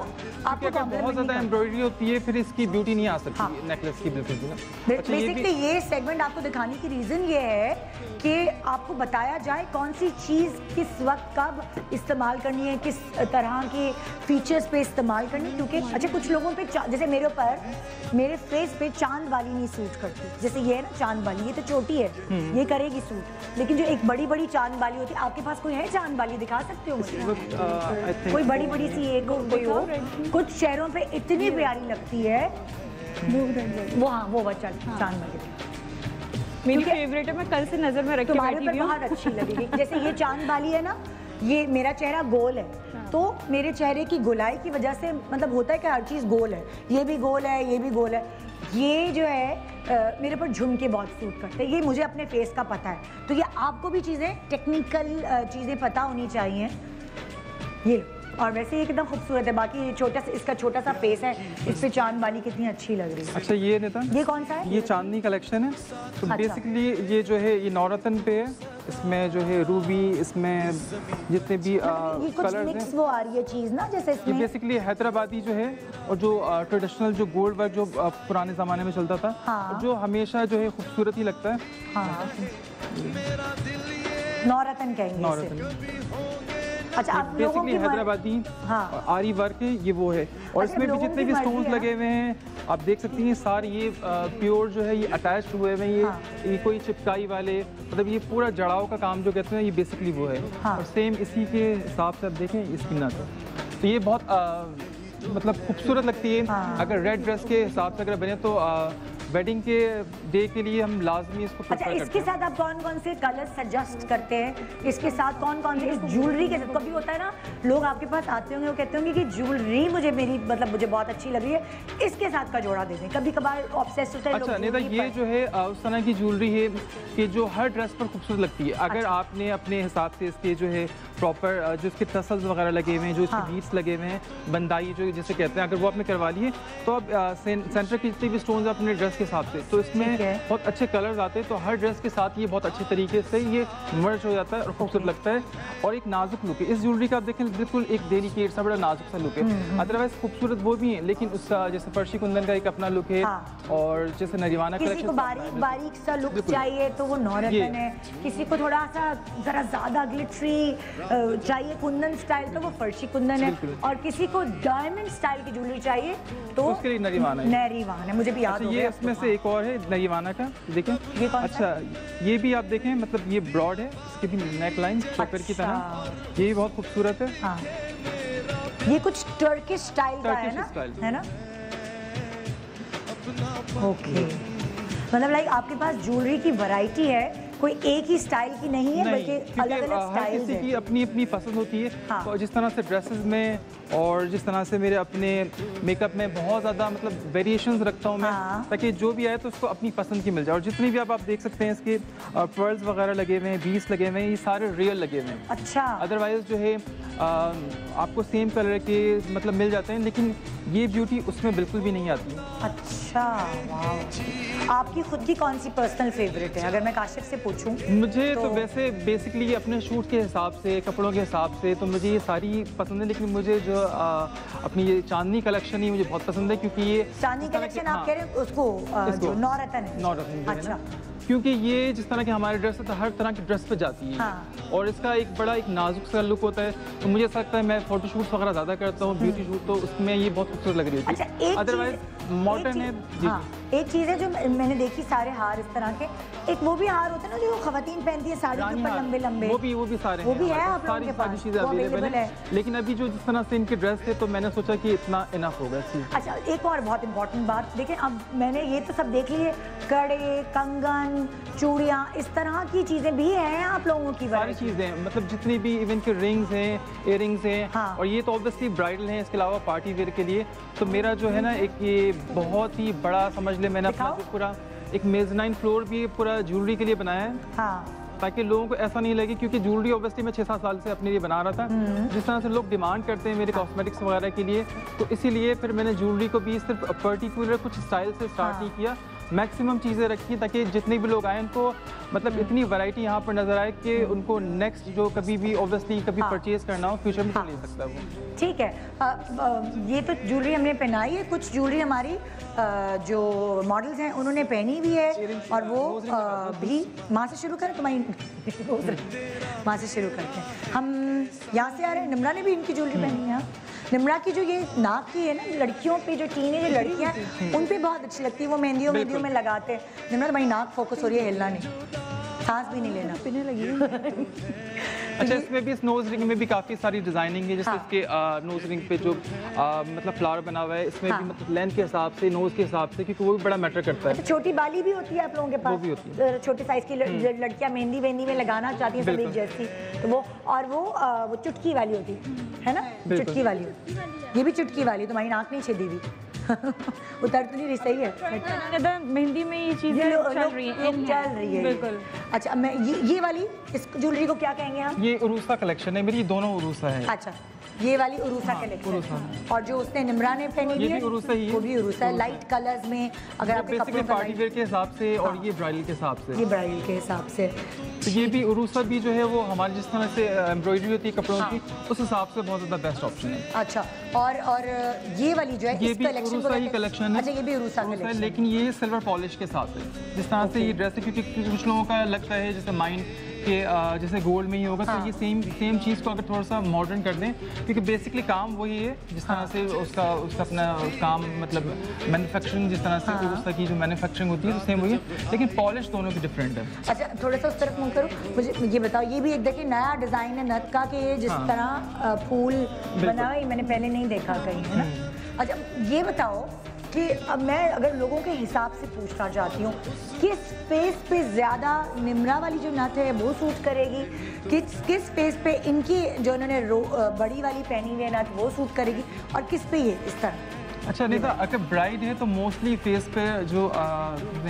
A: आपको
C: बहुत ज़्यादा एम्ब्रॉयडरी होती है, फिर इसकी ब्यूटी नहीं आ सकती नेकलेस की बिल्कुल भी ना।
A: बेसिकली ये सेगमेंट आपको दिखाने की रीज़न ये है कि आपको बताया जाए कौन सी चीज़ किस वक्त कब इस्तेमाल करनी है, किस तरह के फीचर्स पे इस्तेमाल करनी है, क्योंकि अच्छा कुछ लोगों पे जैसे मेरे ऊपर मेरे फेस पे चांद वाली नहीं सूट करती, जैसे ये है ना चांद वाली, ये तो छोटी है, ये करेगी सूट, लेकिन जो एक बड़ी बड़ी चांद वाली होती है, आपके पास कोई है चांद वाली, दिखा सकते हो मुझे? कोई बड़ी बड़ी सी एक कोई हो, कुछ शहरों पे इतनी प्यारी लगती है वो, हाँ वो चांद वाली
D: मेरी फेवरेट है, मैं कल से नजर में रख के बैठी हुई हूं,
A: बहुत अच्छी लगेगी। जैसे ये चांद वाली है ना, ये मेरा चेहरा गोल है, तो मेरे चेहरे की गोलाई की वजह से मतलब होता है कि हर चीज़ गोल है, ये भी गोल है, ये भी गोल है, ये जो है मेरे पर झुमके बहुत सूट करते हैं, ये मुझे अपने फेस का पता है, तो ये आपको भी चीज़ें टेक्निकल चीज़ें पता होनी चाहिए। ये और वैसे ये कितना खूबसूरत है, बाकी छोटा सा इसका छोटा सा फेस है, इस पे चांद वाली कितनी अच्छी लग रही है।
C: अच्छा ये नेता,
A: ये कौन सा है?
C: ये चांदनी कलेक्शन है, तो बेसिकली ये जो है ये नौरतन पे है, इसमें जो है रूबी, इसमें जितने भी कलर्स हैं,
A: वो आ रही है चीज़ ना, जैसे इसमें
C: ये बेसिकली हैदराबादी जो है, और जो ट्रेडिशनल जो गोल्ड वर्क जो पुराने ज़माने में चलता था, जो हमेशा जो है खूबसूरत ही लगता है।
A: नौरतन कहेंगे
C: नौरतन।
A: अच्छा, आप लोगों की
C: हैदराबादी
A: हाँ।
C: आरी वर्क है, ये वो है। और इसमें भी जितने भी स्टोन्स लगे हुए हैं आप देख सकती हैं, सारे ये प्योर जो है ये अटैच हुए हुए हैं। ये कोई चिपकाई वाले, मतलब ये पूरा जड़ाव का काम जो कहते हैं ये बेसिकली वो है। और सेम इसी के हिसाब से आप देखें इसकी नक, तो ये बहुत मतलब खूबसूरत लगती है। अगर रेड ड्रेस के हिसाब से अगर बने तो वेडिंग के डे के लिए हम लाजमी इसको
A: अच्छा, इसके साथ आप कौन कौन से कलर सजेस्ट करते हैं? इसके साथ कौन कौन से, इस ज्वेलरी के साथ कभी होता है ना, लोग आपके पास आते होंगे वो कहते होंगे कि ज्वेलरी मुझे मुझे बहुत अच्छी लग रही है, इसके साथ का जोड़ा दे दें। कभी कभार ऑब्सेस होता है।
C: अच्छा नहीं, ये जो है उस तरह की ज्वेलरी है कि जो हर ड्रेस पर खूबसूरत लगती है। अगर आपने अपने हिसाब से इसके जो है प्रॉपर जो इसके टसल्स वगैरह लगे हुए हैं, जो इसके बीट्स लगे हुए हैं, बंदाई जो जिसे कहते हैं, अगर वो आपने करवा लिए तो आप सेंटर की जितने भी स्टोन्स अपने ड्रेस के हिसाब से, तो इसमें बहुत अच्छे कलर्स आते हैं। तो हर ड्रेस के साथ ये बहुत अच्छे तरीके से ये मर्ज हो जाता है और खूबसूरत लगता है और एक नाजुक लुक है इस ज्वेलरी का। आप देखें बिल्कुल एक डेलिकेट सा बड़ा नाजुक सा लुक है। अदरवाइज खूबसूरत वो भी है, लेकिन उसका जैसे फर्शी कुंदन का एक अपना लुक है। और जैसे नरीवाना
A: किसी को बारीक बारीक सा लुक चाहिए तो वो नौरतन है, किसी को थोड़ा सा जरा ज्यादा ग्लिटरी चाहिए कुंदन स्टाइल तो वो फर्शी कुंदन है, और किसी को डायमंड स्टाइल की ज्वेलरी चाहिए तो
C: उसके लिए नरीवाना है।
A: नरीवाना है, मुझे भी याद हो गया।
C: ये इसमें से एक और है नरीवाना का, देखें
A: ये कौन
C: अच्छा ये भी आप देखें, मतलब ये ब्रॉड है, इसकी भी नेक लाइन चोकर की तरह, ये भी बहुत खूबसूरत है।
A: हाँ। ये कुछ टर्किश स्टाइल का है ना? ओके, मतलब लाइक आपके पास ज्वेलरी की वैरायटी है, कोई एक ही स्टाइल की नहीं है, बल्कि अलग-अलग स्टाइल्स हैं।
C: किसी की अपनी अपनी पसंद होती है। तो जिस तरह से ड्रेसेस में और जिस तरह से मेरे अपने मेकअप में बहुत ज़्यादा मतलब वेरिएशंस रखता हूँ मैं, ताकि जो भी आए तो उसको अपनी पसंद की मिल जाए। और जितनी भी आप देख सकते हैं इसके पर्ल्स वगैरह लगे हुए हैं, बीड्स लगे हुए हैं, ये सारे रियल लगे हुए हैं।
A: अच्छा,
C: अदरवाइज जो है आपको सेम कलर के मतलब मिल जाते हैं, लेकिन ये ब्यूटी उसमें बिल्कुल भी नहीं आती।
A: अच्छा, वाह। आपकी खुद की कौन सी पर्सनल फेवरेट है अगर मैं काशिफ से पूछूं?
C: मुझे तो वैसे बेसिकली अपने शूट के हिसाब से, कपड़ों के हिसाब से तो मुझे ये सारी पसंद है, लेकिन मुझे जो अपनी ये चांदनी कलेक्शन ही मुझे बहुत पसंद है, क्योंकि ये
A: चांदनी कलेक्शन आप कह रहे हैं उसको जो नौरतन है।
C: नौरतन,
A: अच्छा,
C: क्योंकि ये जिस तरह के हमारे ड्रेस है तो हर तरह की ड्रेस पे जाती है। और इसका एक बड़ा एक नाजुक सा लुक होता है। तो मुझे ऐसा लगता है, मैं फोटोशूट वगैरह ज़्यादा करता हूँ, ब्यूटी शूट, तो उसमें ये बहुत खूबसूरत लग रही होती है।
A: अच्छा,
C: अदरवाइज मॉडर्न है।
A: एक चीज़ है जो मैंने देखी, सारे हार इस तरह के, एक वो भी हार होते हैं ना जो खवातीन पहनती है साड़ी के ऊपर लंबे लंबे, वो भी सारे, वो भी है आप लोगों के पास,
C: चीज़ें अवेलेबल है। लेकिन अभी जो जिस तरह से इनके ड्रेस थे तो मैंने सोचा कि इतना इनफ होगा।
A: अच्छा, एक और बहुत इंपॉर्टेंट बात देखें, अब मैंने ये तो सब देख लिए, कड़े, कंगन, चूड़ियाँ, इस तरह की चीजें भी हैं आप लोगों की?
C: सारी चीजें, मतलब जितनी भी इवन के रिंग्स हैं, इयररिंग्स हैं। और ये तो ऑब्वियसली ब्राइडल हैं, इसके अलावा पार्टी वेयर के लिए। तो मेरा जो है ना एक ये बहुत ही बड़ा समझ ले, मैंने अपना जो पूरा एक मेज़नाइन फ्लोर भी पूरा ज्वेलरी के लिए बनाया है। ताकि लोगों को ऐसा नहीं लगे, क्योंकि ज्वेलरी ऑब्वियसली मैं 6-7 साल से अपने लिए बना रहा था, जिस तरह से लोग डिमांड करते हैं मेरे कॉस्मेटिक्स वगैरह के लिए, तो इसीलिए फिर मैंने ज्वेलरी को भी सिर्फ पर्टिकुलर कुछ स्टाइल से स्टार्ट नहीं किया, मैक्सिमम चीज़ें रखी ताकि जितने भी लोग आए उनको मतलब इतनी वैरायटी यहाँ पर नजर आए कि उनको नेक्स्ट जो कभी भी ऑब्वियसली कभी परचेज करना हो फ्यूचर में तो ले सकता है वो।
A: ठीक है, ये तो ज्वेलरी हमने पहनाई है, कुछ ज्वेलरी हमारी जो मॉडल्स हैं उन्होंने पहनी भी है, और वो भी माँ से शुरू करें, तुम्हारी माँ से शुरू करते हैं। हम यहाँ से आ रहे हैं, निम्रा ने भी इनकी ज्वेलरी पहनी है। निम्रा की जो ये नाक की है ना, लड़कियों पे जो टीनेज लड़कियां उन पे बहुत अच्छी लगती है, वो मेहंदियों में लगाते हैं। निम्रा तुम्हारी नाक फोकस हो रही है, हिलना नहीं, सांस भी नहीं लेना, पीने लगी।
C: अच्छा, इसमें भी इस नोज रिंग में भी काफ़ी सारी डिजाइनिंग है, जैसे इसके नोज रिंग पे जो मतलब फ्लावर बना हुआ है, इसमें भी मतलब लेंथ के हिसाब से, नोज के हिसाब से, क्योंकि वो भी बड़ा मैटर करता है।
A: तो छोटी बाली भी होती है आप लोगों के पास? वो भी होती है, छोटे साइज की लड़कियां मेहंदी में लगाना चाहती हैं सब एक जैसी, तो वो चुटकी वाली होती है ना, चुटकी वाली, ये भी चुटकी वाली। तुम्हारी नाक नहीं छिदी हुई, उतर तो नहीं रही, सही है।
D: मेहंदी में ये चीजें चल रही है
A: बिल्कुल। अच्छा, मैं ये वाली इस ज्वेलरी को क्या कहेंगे हम?
C: ये उरूसा कलेक्शन है मेरी, दोनों उरूसा है।
A: अच्छा, ये वाली उरूसा कलेक्शन, और जो उसने निम्रा ने पहनी
C: है वो भी
A: उरूसा है, लाइट कलर्स में। अगर आपके कपड़े
C: पार्टी वेयर के हिसाब से और ये ब्राइडल के हिसाब से,
A: ये ब्राइडल के हिसाब से,
C: तो ये भी उरूसा भी जो है वो हमारी जिस तरह से एम्ब्रॉयडरी होती है कपड़ों की, उस हिसाब से बहुत ज़्यादा बेस्ट ऑप्शन है।
A: अच्छा, और ये वाली जो है,
C: ये भी उरूसा ही कलेक्शन है।
A: अच्छा, ये भी उरूसा कलेक्शन,
C: लेकिन ये सिल्वर पॉलिश के साथ है, जिस तरह से ये ड्रेस है, क्योंकि कुछ लोगों का लगता है जैसे माइंड के जैसे गोल्ड में ही होगा, तो ये सेम चीज़ को अगर थोड़ा सा मॉडर्न कर दें, क्योंकि बेसिकली काम वही है जिस तरह से उसका अपना काम मतलब मैन्युफैक्चरिंग जिस तरह से उसका की जो मैन्युफैक्चरिंग होती है तो सेम वही है, लेकिन पॉलिश दोनों की डिफरेंट है।
A: अच्छा, थोड़ा सा उस तरफ मूव करो, मुझे ये बताओ, ये भी एक देखिए नया डिज़ाइन है नथ का कि ये जिस तरह फूल बना है, मैंने पहले नहीं देखा कहीं, है ना। अच्छा, ये बताओ कि अब मैं अगर लोगों के हिसाब से पूछना चाहती हूँ, किस फेस पे ज़्यादा निम्रा वाली जो नथ है वो सूट करेगी, किस फेस पे इनकी जो इन्होंने बड़ी वाली पहनी हुई है नथ वो सूट करेगी, और किस पे ये इस तरह?
C: अच्छा नहीं था, अगर ब्राइड है तो मोस्टली फेस पे जो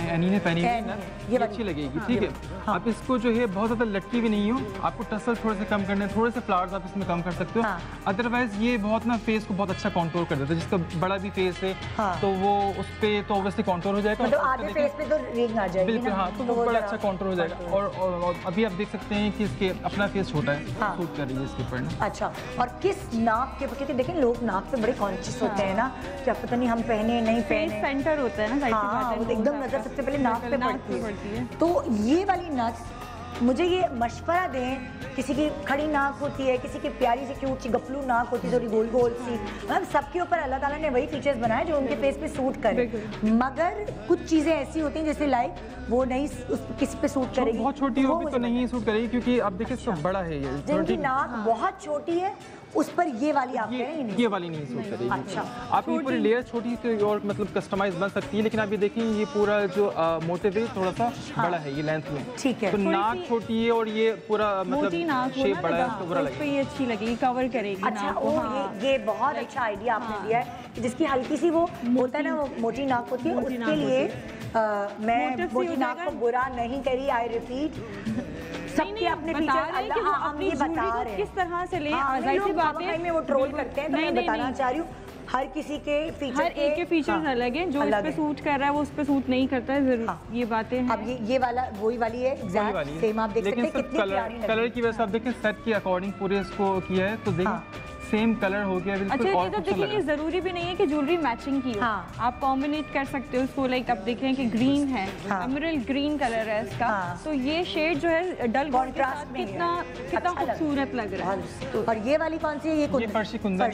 C: एनी ने पहनी है ना ये अच्छी लगेगी, ठीक है। आप इसको जो है बहुत ज़्यादा लटकी भी नहीं हो, आपको टसल थोड़े से कम करने, थोड़े से फ्लावर्स आप इसमें कम कर सकते हो, अदरवाइज ये बहुत ना फेस को बहुत अच्छा कंट्रोल कर देता है। जिसका बड़ा भी फेस है तो वो उस पर तो ऑब्वियसली कंट्रोल हो जाएगा,
A: मतलब आधे फेस पे तो रिंग आ जाएगी।
C: बिल्कुल हाँ, तो वो बड़ा अच्छा कंट्रोल हो जाएगा। और अभी आप देख सकते हैं कि इसके अपना फेस छोटा है, सूट कर रही है इसके ऊपर।
A: अच्छा, और किस नाप के, क्योंकि देखें लोग नाप पे बड़े कॉन्शियस होते हैं ना, क्या पता नहीं हम पहने नहीं पहने,
E: सेंटर होता है ना,
A: हाँ, वो एकदम नजर सबसे पहले नाक पे पड़ती है। तो ये वाली नथ मुझे ये मशवरा दें, किसी की खड़ी नाक होती है, किसी की प्यारी सी क्यूट सी गपलू नाक होती है, थोड़ी गोल गोल सी, मतलब सबके ऊपर अल्लाह ताला ने वही फीचर्स बनाए जो उनके फेस पे सूट करे, मगर कुछ चीज़ें ऐसी होती हैं जैसे लाइक वो नहीं किसी पे सूट करेगी,
C: बहुत छोटी होगी तो नहीं सूट करेगी, क्योंकि आप देखिए सब बड़ा है ये,
A: जिनकी नाक बहुत छोटी है उस पर ये वाली आप
C: ये वाली नहीं सूट करेगी। अच्छा, आप ये पूरी लेयर छोटी और मतलब कस्टमाइज बन सकती है, लेकिन आप ये देखें ये पूरा जो मोटिव है थोड़ा सा बड़ा है ये लेंथ में,
A: ठीक है।
C: तो नाक छोटी है और ये पूरा मतलब शेप बड़ा है, उसको बुरा लगेगा,
E: ये अच्छी लगेगी, कवर करेगी।
A: अच्छा, ये बहुत अच्छा आइडिया आपने दिया है, जिसकी हल्की सी वो होता है ना, वो मोटी नाक होती है, उसके लिए मैं मोटी नाक को बुरा नहीं करी, आई रिपीट, सबके अपने फीचर्स, हाँ हम ये बता रहे हैं
E: किस तरह से ले,
A: जाहिर सी बात है में वो ट्रोल करते हैं, तो मैं बताना चाह रही हूँ हर किसी के फीचर,
E: हर एक के फीचर्स अलग हैं, जो इस पे सूट कर रहा है वो उस पे सूट नहीं करता है, जरूर ये बातें हैं।
A: अब ये वाला वही वाली है, एग्जैक्ट सेम, आप देख सकते हैं कितनी प्यारी
C: कलर की वजह से। आप देखें सेट के अकॉर्डिंग पूरे इसको किया है, तो देखिए सेम कलर हो गया बिल्कुल।
E: अच्छा, तो देखिए जरूरी भी नहीं है कि ज्वेलरी मैचिंग की हो, आप कॉम्बिनेट कर सकते हो उसको, लाइक आप देख रहे हैं कि ग्रीन है, एमरल्ड ग्रीन कलर है इसका, तो ये शेड जो है डल कॉन्ट्रास्ट में कितना खूबसूरत लग रहा है।
A: तो और ये वाली कौन सी है? ये
C: फर्शी कुंदन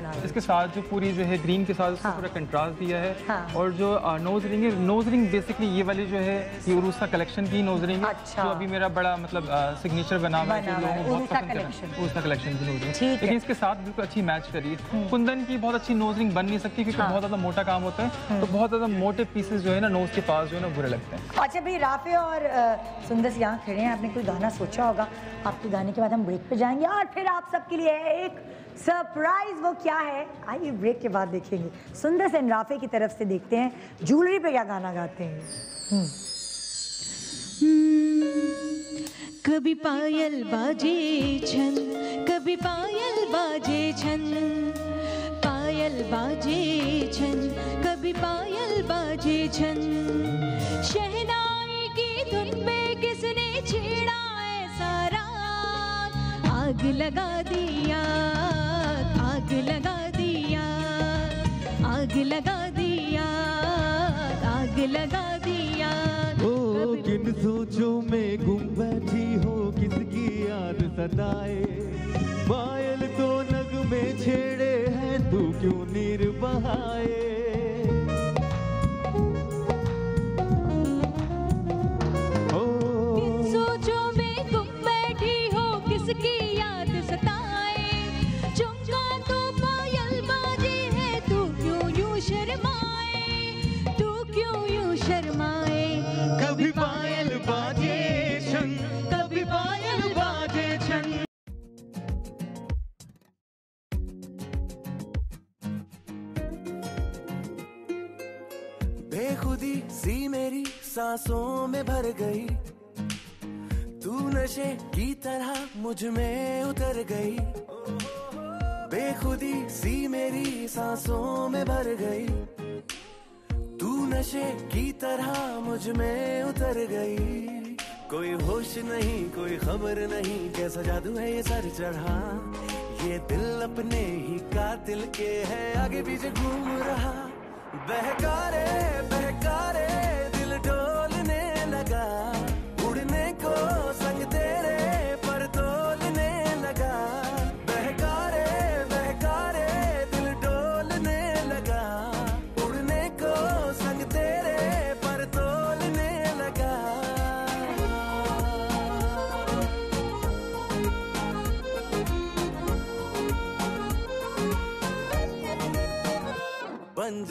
C: है, इसके साथ जो पूरी जो है ग्रीन के साथ पूरा कंट्रास्ट दिया है। और जो नोज रिंग है, नोज रिंग बेसिकली ये वाली जो है ये उरूसा कलेक्शन की नोज रिंग है, जो अभी मेरा बड़ा मतलब सिग्नेचर बना हुआ है, जो लोगों को बहुत पसंद है, उरूसा कलेक्शन की नोज रिंग, लेकिन इसके साथ बिल्कुल अच्छी मैच करिए। कुंदन की बहुत अच्छी नोज रिंग बन नहीं सकती क्योंकि बहुत ज्यादा मोटा काम होता है, तो बहुत ज्यादा मोटे पीसेस जो है ना नोज के पास जो है ना बुरे लगते हैं।
A: अच्छा भाई, राफे और सुंदर यहाँ खड़े हैं, आपने कोई गाना सोचा होगा, आपके गाने के बाद हम ब्रेक पे जाएंगे और फिर आप सबके लिए एक सरप्राइज। वो क्या है आइए ब्रेक के बाद देखेंगे। सुंदर सेन राफे की तरफ से देखते हैं ज्वेलरी पे क्या गाना गाते हैं।
F: कभी पायल बाजे छन, कभी पायल बाजे छन, पायल बाजे छन, कभी पायल बाजे छन, शहनाई की धुन पे किसने छेड़ा ऐसा राग, आग लगा दिया, आग लगा दिया, आग लगा दिया, आग लगा दिया।
B: ओ किन सोचों में गुम बैठी हो, किसकी याद सताए, पायल तो नगमे छेड़े हैं, तू क्यों नीर बहाए।
F: किन सोचों में गुम बैठी हो, किसकी याद सताए, चमका तो पायल बाजे है, तू क्यों यूं शर्माए, तू क्यों यूं शर्माए।
B: कभी पायल बाजे छन, कभी पायल बाजे छन। बेखुदी सी मेरी सांसों में भर गई, तू नशे की तरह मुझ में उतर गई। बेखुदी सी मेरी सांसों में भर गई, तू नशे की तरह मुझ में उतर गई। कोई होश नहीं कोई खबर नहीं, कैसा जादू है ये सर चढ़ा, ये दिल अपने ही कातिल के है आगे पीछे घूम रहा। बहकारे बहकारे दिल डोलने लगा, उड़ने को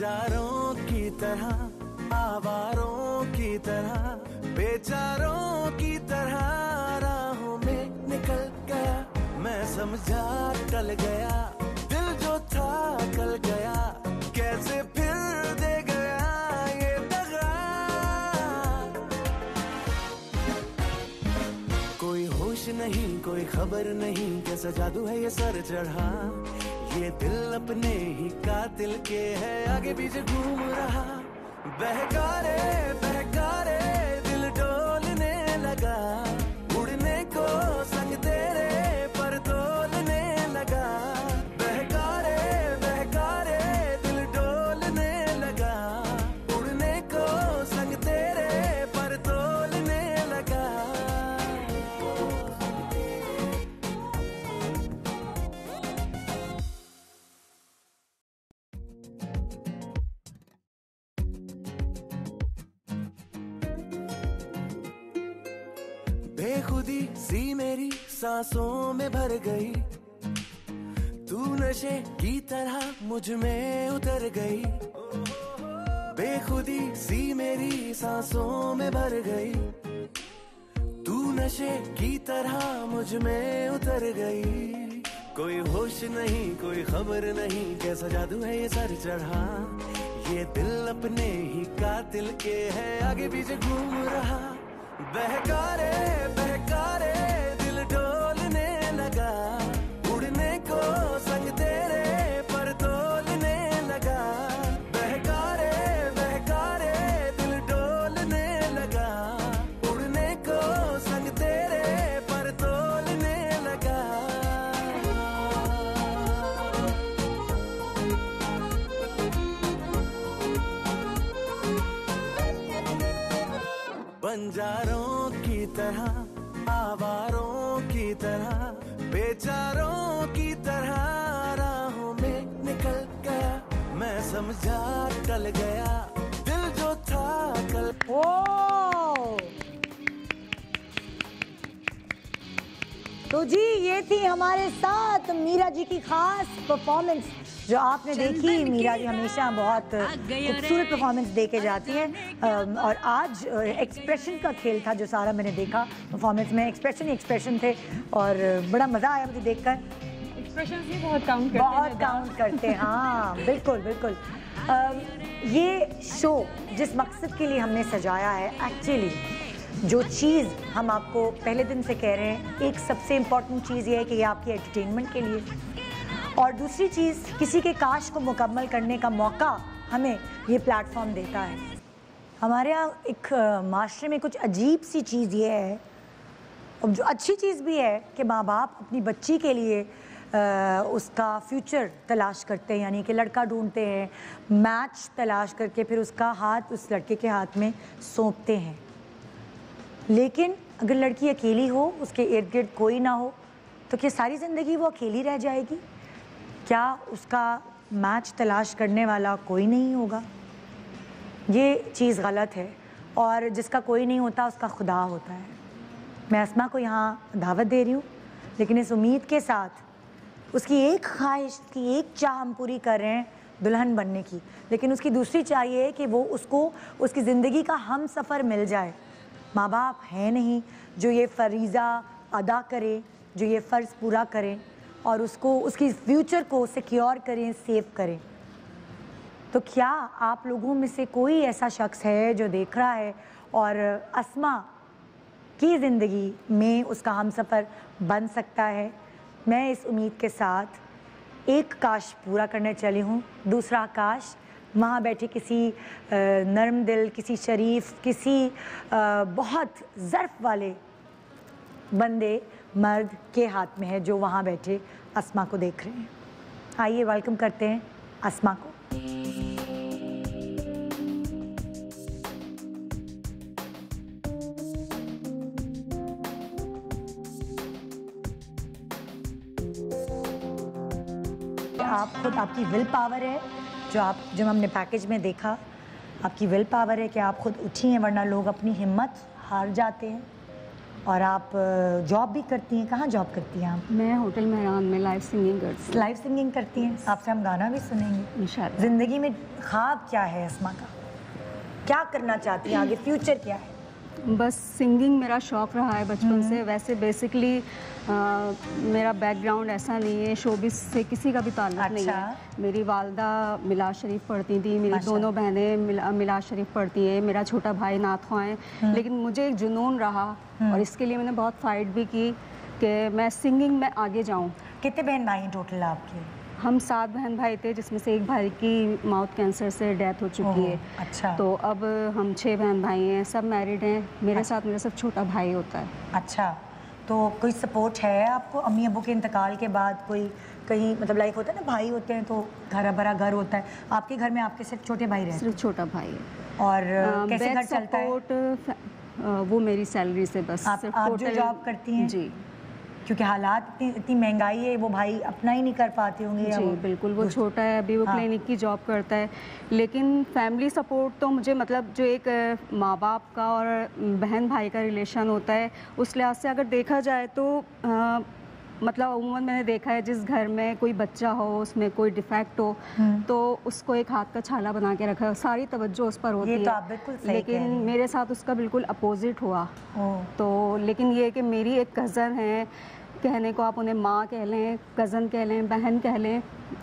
B: बंजारों की तरह आवारों की तरह बेचारों की तरह राहों में निकल गया मैं समझा टल गया दिल जो था कल गया कैसे फिर दे गया ये दगा कोई होश नहीं कोई खबर नहीं कैसा जादू है ये सर चढ़ा ये दिल अपने ही कातिल के है आगे पीछे घूम रहा बहकारे बहकारे दिल डोलने लगा उड़ने को संग तेरे पर तोलने लगा बहकारे बहकारे दिल डोलने लगा उड़ने को संग तेरे पर तोलने लगा बेखुदी सी मेरी सांसों में भर गई तू नशे की तरह मुझ में उतर गई बेखुदी सी मेरी सांसों में भर गई तू नशे की तरह मुझ में उतर गई कोई होश नहीं कोई खबर नहीं कैसा जादू है ये सर चढ़ा ये दिल अपने ही कातिल के है आगे पीछे घूम रहा बहकारे बहकारे दिल डोलने लगा उड़ने को संग तेरे पर तोलने लगा बहकारे बहकारे दिल डोलने लगा उड़ने को संग तेरे पर तोलने लगा बंजारों की तरह आवारों की तरह बेचारों की तरह राहों में निकल गया मैं समझा टल गया दिल जो था कल
A: तो जी ये थी हमारे साथ मीरा जी की खास परफॉर्मेंस जो आपने देखी। मीरा जी हमेशा बहुत खूबसूरत परफॉर्मेंस दे के जाती हैं और आज एक्सप्रेशन का खेल था जो सारा मैंने देखा परफॉर्मेंस में एक्सप्रेशन थे और बड़ा मज़ा आया मुझे देखकर।
E: एक्सप्रेशन भी बहुत काउंट
A: करते हैं हाँ बिल्कुल बिल्कुल। ये शो जिस मकसद के लिए हमने सजाया है एक्चुअली जो चीज़ हम आपको पहले दिन से कह रहे हैं एक सबसे इम्पॉर्टेंट चीज़ ये है कि ये आपकी एंटरटेनमेंट के लिए और दूसरी चीज़ किसी के काश को मुकम्मल करने का मौका हमें ये प्लेटफॉर्म देता है। हमारे यहाँ एक माशरे में कुछ अजीब सी चीज़ ये है और जो अच्छी चीज़ भी है कि माँ बाप अपनी बच्ची के लिए उसका फ्यूचर तलाश करते हैं यानी कि लड़का ढूंढते हैं मैच तलाश करके फिर उसका हाथ उस लड़के के हाथ में सौंपते हैं। लेकिन अगर लड़की अकेली हो उसके इर्द गिर्द कोई ना हो तो क्या सारी ज़िंदगी वो अकेली रह जाएगी? क्या उसका मैच तलाश करने वाला कोई नहीं होगा? ये चीज़ गलत है और जिसका कोई नहीं होता उसका खुदा होता है। मैं अस्मा को यहाँ दावत दे रही हूँ लेकिन इस उम्मीद के साथ उसकी एक ख्वाहिश की एक चाह हम पूरी कर रहे हैं दुल्हन बनने की, लेकिन उसकी दूसरी चाह ये है कि वो उसको उसकी ज़िंदगी का हम सफ़र मिल जाए। माँ बाप है नहीं जो ये फरीज़ा अदा करें, जो ये फ़र्ज़ पूरा करें और उसको उसकी फ्यूचर को सिक्योर करें, सेव करें। तो क्या आप लोगों में से कोई ऐसा शख्स है जो देख रहा है और अस्मा की ज़िंदगी में उसका हमसफ़र बन सकता है? मैं इस उम्मीद के साथ एक काश पूरा करने चली हूँ। दूसरा काश वहाँ बैठे किसी नरम दिल, किसी शरीफ, किसी बहुत ज़र्फ़ वाले बंदे मर्द के हाथ में है जो वहाँ बैठे अस्मा को देख रहे हैं। आइए वेलकम करते हैं अस्मा को। आप खुद आपकी विल पावर है जो हमने पैकेज में देखा, आपकी विल पावर है कि आप खुद उठी हैं, वरना लोग अपनी हिम्मत हार जाते हैं। और आप जॉब भी करती हैं। कहाँ जॉब करती हैं आप?
G: मैं होटल मेहरान में लाइव सिंगिंग करती हूँ।
A: लाइव सिंगिंग करती हैं। आपसे हम गाना भी सुनेंगे
G: इंशाल्लाह।
A: ज़िंदगी में ख्वाब क्या है अस्मा का? क्या करना चाहती हैं आगे? फ्यूचर क्या है?
G: बस सिंगिंग मेरा शौक़ रहा है बचपन से। वैसे बेसिकली मेरा बैकग्राउंड ऐसा नहीं है, शोबिस से किसी का भी ताल्लुक नहीं है। मेरी वालदा मिलाद शरीफ पढ़ती थी, मेरी दोनों बहनें मिलाद शरीफ पढ़ती हैं, मेरा छोटा भाई नात ख़्वां है। लेकिन मुझे एक जुनून रहा और इसके लिए मैंने बहुत फ़ाइट भी की कि मैं सिंगिंग में आगे जाऊँ।
A: कितने बहन भाई टोटल आपके?
G: हम 7 बहन भाई थे, जिसमें से एक भाई की माउथ कैंसर से डेथ हो चुकी है।
A: अच्छा।
G: तो अब हम 6 बहन भाई हैं, सब मैरिड हैं। मेरे साथ मेरा सब छोटा भाई होता है।
A: अच्छा, तो कोई सपोर्ट है आपको अम्मी अबू के इंतकाल के बाद? कोई कहीं मतलब लाइक होता है ना, भाई होते हैं तो हरा भरा घर होता है। आपके घर में आपके सिर्फ छोटे भाई रहते हैं?
G: सिर्फ छोटा भाई है।
A: और कैसे घर चलता
G: है? वो मेरी सैलरी से बस।
A: आप जो जॉब करती हैं?
G: जी,
A: क्योंकि हालात इतनी महंगाई है, वो भाई अपना ही नहीं कर पाते होंगे।
G: जी बिल्कुल, वो छोटा है अभी, वो क्लिनिक की जॉब करता है। लेकिन फैमिली सपोर्ट तो मुझे, मतलब जो एक माँ बाप का और बहन भाई का रिलेशन होता है, उस लिहाज से अगर देखा जाए तो मतलब अमूमन मैंने देखा है जिस घर में कोई बच्चा हो, उसमें कोई डिफेक्ट हो, तो उसको एक हाथ का छाला बना के रखा है, सारी तवज्जो उस पर होती है।
A: ये तो आप बिल्कुल सही
G: लेकिन
A: कह रही हैं।
G: मेरे साथ उसका बिल्कुल अपोजिट हुआ। तो लेकिन ये कि मेरी एक कज़न है, कहने को आप उन्हें माँ कह लें, कज़न कह लें, बहन कह लें,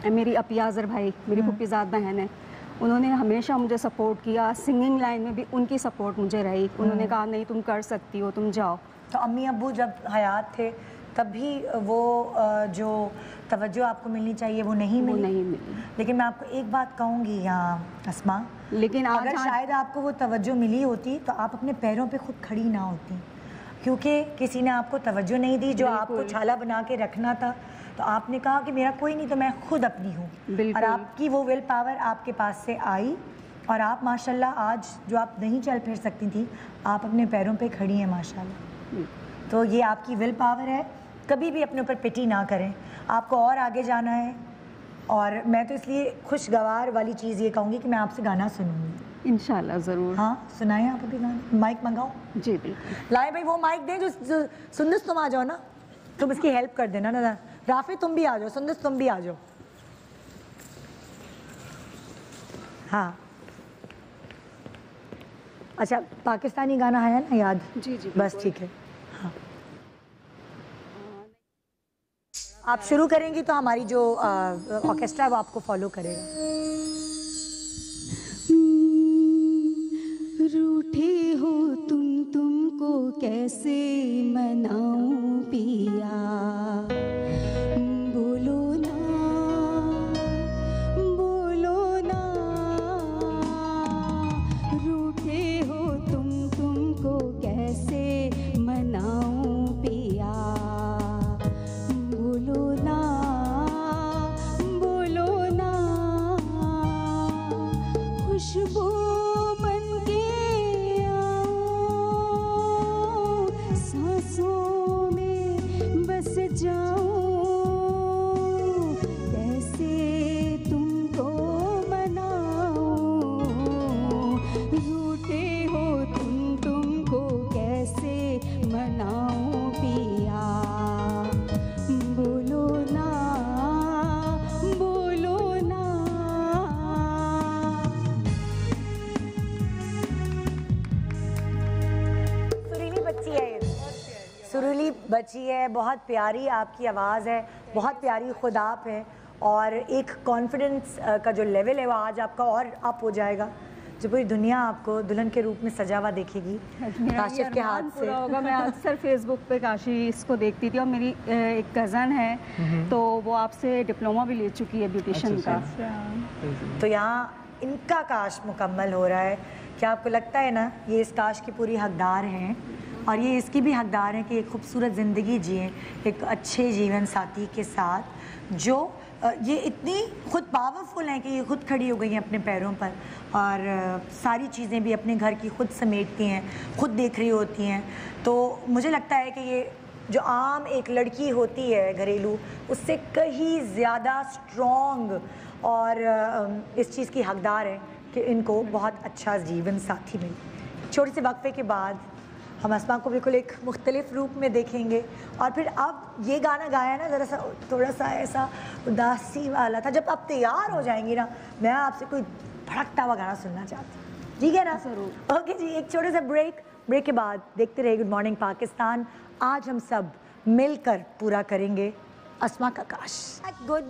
G: मेरी अपियाज़र भाई, मेरी फुप्पीज़ाद बहन है, उन्होंने हमेशा मुझे सपोर्ट किया। सिंगिंग लाइन में भी उनकी सपोर्ट मुझे रही। उन्होंने कहा नहीं, तुम कर सकती हो, तुम जाओ।
A: तो अम्मी अब्बू जब हयात थे तब भी वो जो तवज्जो आपको मिलनी चाहिए वो नहीं मिली। लेकिन मैं आपको एक बात कहूँगी यहाँ अस्मा,
G: लेकिन
A: अगर शायद आपको वो तवज्जो मिली होती तो आप अपने पैरों पे खुद खड़ी ना होती, क्योंकि किसी ने आपको तवज्जो नहीं दी जो आपको छाला बना के रखना था। तो आपने कहा कि मेरा कोई नहीं, तो मैं खुद अपनी हूँ। और आपकी वो विल पावर आपके पास से आई और आप माशाल्लाह आज जो आप नहीं चल फिर सकती थी, आप अपने पैरों पे खड़ी हैं माशाल्लाह। तो ये आपकी विल पावर है। कभी भी अपने ऊपर पिटी ना करें, आपको और आगे जाना है। और मैं तो इसलिए खुशगवार वाली चीज़ ये कहूँगी कि मैं आपसे गाना सुनूँगी
G: इंशाल्लाह ज़रूर।
A: हाँ सुनाएं आप अभी गाना। माइक मंगाओ।
G: जी बिल्कुल।
A: लाए भाई वो माइक दें जो सुंदस, तुम आ जाओ ना, तुम इसकी हेल्प कर देना ना। राफी तुम भी आ जाओ, सुंदस तुम भी आ जाओ। हाँ अच्छा, पाकिस्तानी गाना है ना याद?
G: जी जी
A: बस ठीक है। हाँ आप शुरू करेंगी तो हमारी जो ऑर्केस्ट्रा है वो आपको फॉलो करेगा।
F: रूठे हो तुमको कैसे मनाऊं पिया, बोलो ना बोलो ना। रूठे हो तुमको कैसे मनाऊं पिया, बोलो ना बोलो ना। खुशबू
A: बची है, बहुत प्यारी आपकी आवाज़ है, बहुत प्यारी खुद आप है। और एक कॉन्फिडेंस का जो लेवल है वो आज आपका और अप हो जाएगा, जो पूरी दुनिया आपको दुल्हन के रूप में सजा हुआ देखेगी काशिफ के हाथ से।
G: होगा। मैं अक्सर फेसबुक पे काशी इसको देखती थी। और मेरी एक कज़न है तो वो आपसे डिप्लोमा भी ले चुकी है ब्यूटिशियन का।
A: तो यहाँ इनका काश मुकम्मल हो रहा है। क्या आपको लगता है ना ये इस काश की पूरी हकदार हैं और ये इसकी भी हकदार है कि एक खूबसूरत ज़िंदगी जिए एक अच्छे जीवन साथी के साथ, जो ये इतनी खुद पावरफुल हैं कि ये खुद खड़ी हो गई हैं अपने पैरों पर और सारी चीज़ें भी अपने घर की खुद समेटती हैं, खुद देख रही होती हैं। तो मुझे लगता है कि ये जो आम एक लड़की होती है घरेलू, उससे कहीं ज़्यादा स्ट्रॉन्ग और इस चीज़ की हकदार है कि इनको बहुत अच्छा जीवन साथी मिले। छोटे से वक्फे के बाद हम अस्मा को बिल्कुल एक मुख्तलिफ रूप में देखेंगे। और फिर अब ये गाना गाया ना ज़रा सा थोड़ा सा ऐसा उदासी वाला था। जब आप तैयार हो जाएंगी ना, मैं आपसे कोई भड़कता हुआ गाना सुनना चाहती हूँ, ठीक है ना? जरूर। ओके जी, एक छोटे सा ब्रेक के बाद देखते रहिए गुड मॉर्निंग पाकिस्तान। आज हम सब मिलकर पूरा करेंगे अस्मा का काश। गुड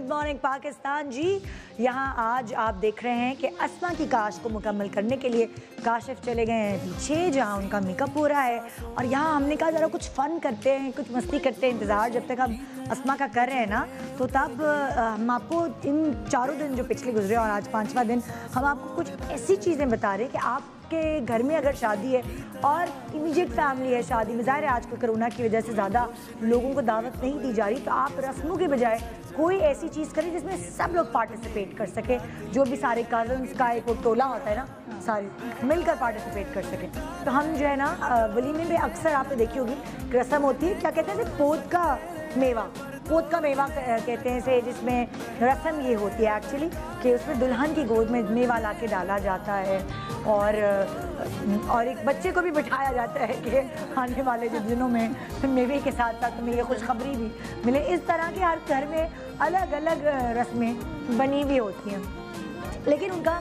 A: मॉर्निंग पाकिस्तान जी। यहाँ आज आप देख रहे हैं कि अस्मा की काश को मुकम्मल करने के लिए काशिफ चले गए हैं पीछे, जहाँ उनका मेकअप हो रहा है। और यहाँ हमने कहा ज़रा कुछ फ़न करते हैं, कुछ मस्ती करते हैं, इंतज़ार जब तक हम अस्मा का कर रहे हैं ना, तो तब हम आपको इन 4 दिन जो पिछले गुजरे और आज 5वां दिन, हम आपको कुछ ऐसी चीज़ें बता रहे हैं कि आप के घर में अगर शादी है और इमीडिएट फैमिली है शादी में, ज़ाहिर है आजकल कोरोना की वजह से ज़्यादा लोगों को दावत नहीं दी जा रही, तो आप रस्मों के बजाय कोई ऐसी चीज़ करें जिसमें सब लोग पार्टिसिपेट कर सके। जो भी सारे कज़न्स का एक टोला होता है ना, सारे मिलकर पार्टिसिपेट कर सके। तो हम जो है ना वलीमे में अक्सर आपने देखी होगी रस्म होती है, क्या कहते हैं, पोत का मेवा कहते हैं इसे, जिसमें रस्म ये होती है एक्चुअली कि उसमें दुल्हन की गोद में मेवा ला के डाला जाता है और एक बच्चे को भी बिठाया जाता है कि आने वाले जो दिनों में मेवे के साथ साथ तुम्हें ये खुशखबरी भी मिले। इस तरह के हर घर में अलग अलग रस्में बनी हुई होती हैं, लेकिन उनका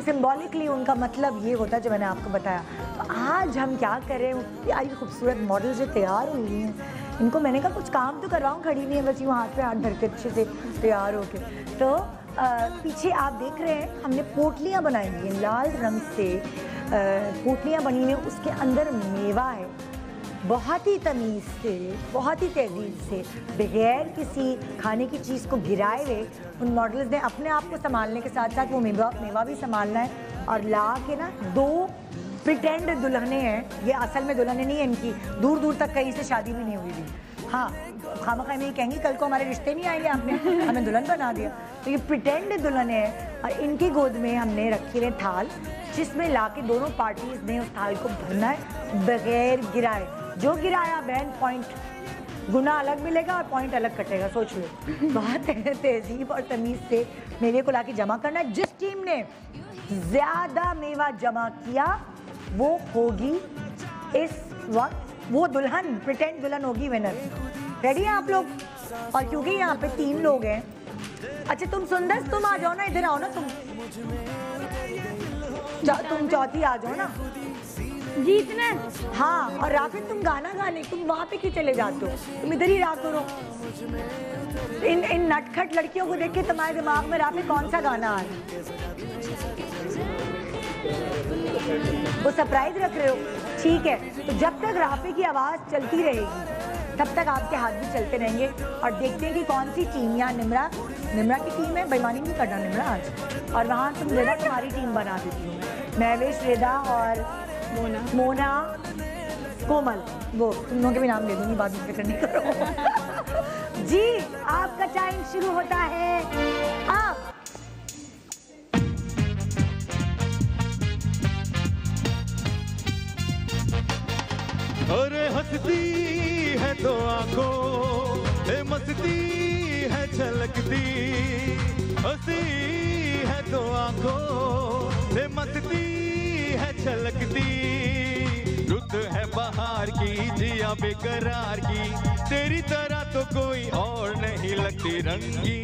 A: सिम्बॉलिकली उनका मतलब ये होता है जो मैंने आपको बताया। तो आज हम क्या कर रहे हैं, यार खूबसूरत मॉडल जो तैयार हुई हैं, इनको मैंने कहा कुछ काम तो करवाऊँ, खड़ी नहीं है बस यूँ हाथ पे हाथ धर के अच्छे से तैयार होके। तो पीछे आप देख रहे हैं हमने पोटलियाँ बनाई हुई हैं, लाल रंग से पोटलियाँ बनी हुई हैं, उसके अंदर मेवा है। बहुत ही तमीज़ से, बहुत ही तहजीब से, बगैर किसी खाने की चीज़ को गिराए हुए उन मॉडल्स ने अपने आप को संभालने के साथ साथ वो मेवा भी संभालना है। और ला के ना 2 प्रिटेंड दुल्हने हैं, ये असल में दुल्हने नहीं है, इनकी दूर दूर तक कहीं से शादी भी नहीं हुई थी। हाँ, खामखा में ये कहेंगी कल को हमारे रिश्ते नहीं आएंगे, आपने हमें दुल्हन बना दिया। तो ये प्रिटेंड दुल्हने हैं और इनकी गोद में हमने रखे हुए थाल, जिसमें ला के दोनों पार्टीज ने उस थाल को भरना है बगैर गिराए। जो गिराया बहन पॉइंट गुना अलग मिलेगा और पॉइंट अलग कटेगा, सोच लो। बहुत तहजीब और तमीज़ से मेवे को लाके जमा करना है। जिस टीम ने ज़्यादा मेवा जमा किया वो होगी इस वक्त, वो दुल्हन, प्रिटेंड दुल्हन होगी विनर। रेडी हैं आप लोग? और क्योंकि यहाँ पे 3 लोग हैं, अच्छा तुम सुंदर तुम आ जाओ ना, इधर आओ ना, तुम चौथी आ जाओ ना,
D: जीतना।
A: हाँ, और राफिद तुम गाना गाने, तुम वहाँ पे क्यों चले जाते हो, तुम इधर ही रहा करो। इन नटखट लड़कियों को देख के तुम्हारे दिमाग में राफिद कौन सा गाना आ रहा है? वो सरप्राइज रख रहे हो, ठीक है। तो जब तक राफी की आवाज़ चलती रहेगी तब तक आपके हाथ भी चलते रहेंगे। और देखते हैं कि कौन सी टीम, या निम्रा की टीम है, बेईमानी नहीं करना निम्रा आज। और वहाँ तुम रेदा तुम्हारी टीम बना देती हूँ, महवेश, रेदा और मोना, कोमल, वो तुम लोगों के भी नाम ले दूंगी, बाद में फिक्र नहीं करो। जी आपका टाइम शुरू होता है अब।
H: अरे हंसती है तो आंखों मस्ती है छलकती, हंसती है तो आंखों मस्ती है छलकती। रुत है बहार की, जिया बेकरार की, तेरी तरह तो कोई और नहीं लगती। रंगी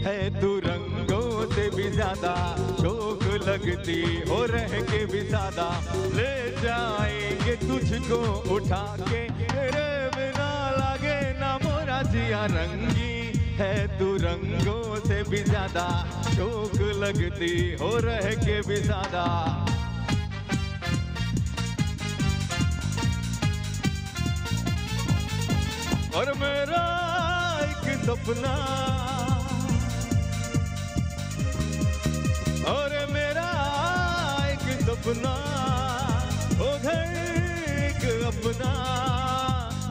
H: है तू रंगों से भी ज्यादा, शौक लगती हो रह के भी ज्यादा। ले जाएंगे तुझको उठा के, तेरे बिना लागे ना मोरा जिया। रंगी है तू रंगों से भी ज्यादा, शौक लगती हो रह के भी ज्यादा। और मेरा एक सपना, और मेरा एक सपना, ओ घर एक अपना।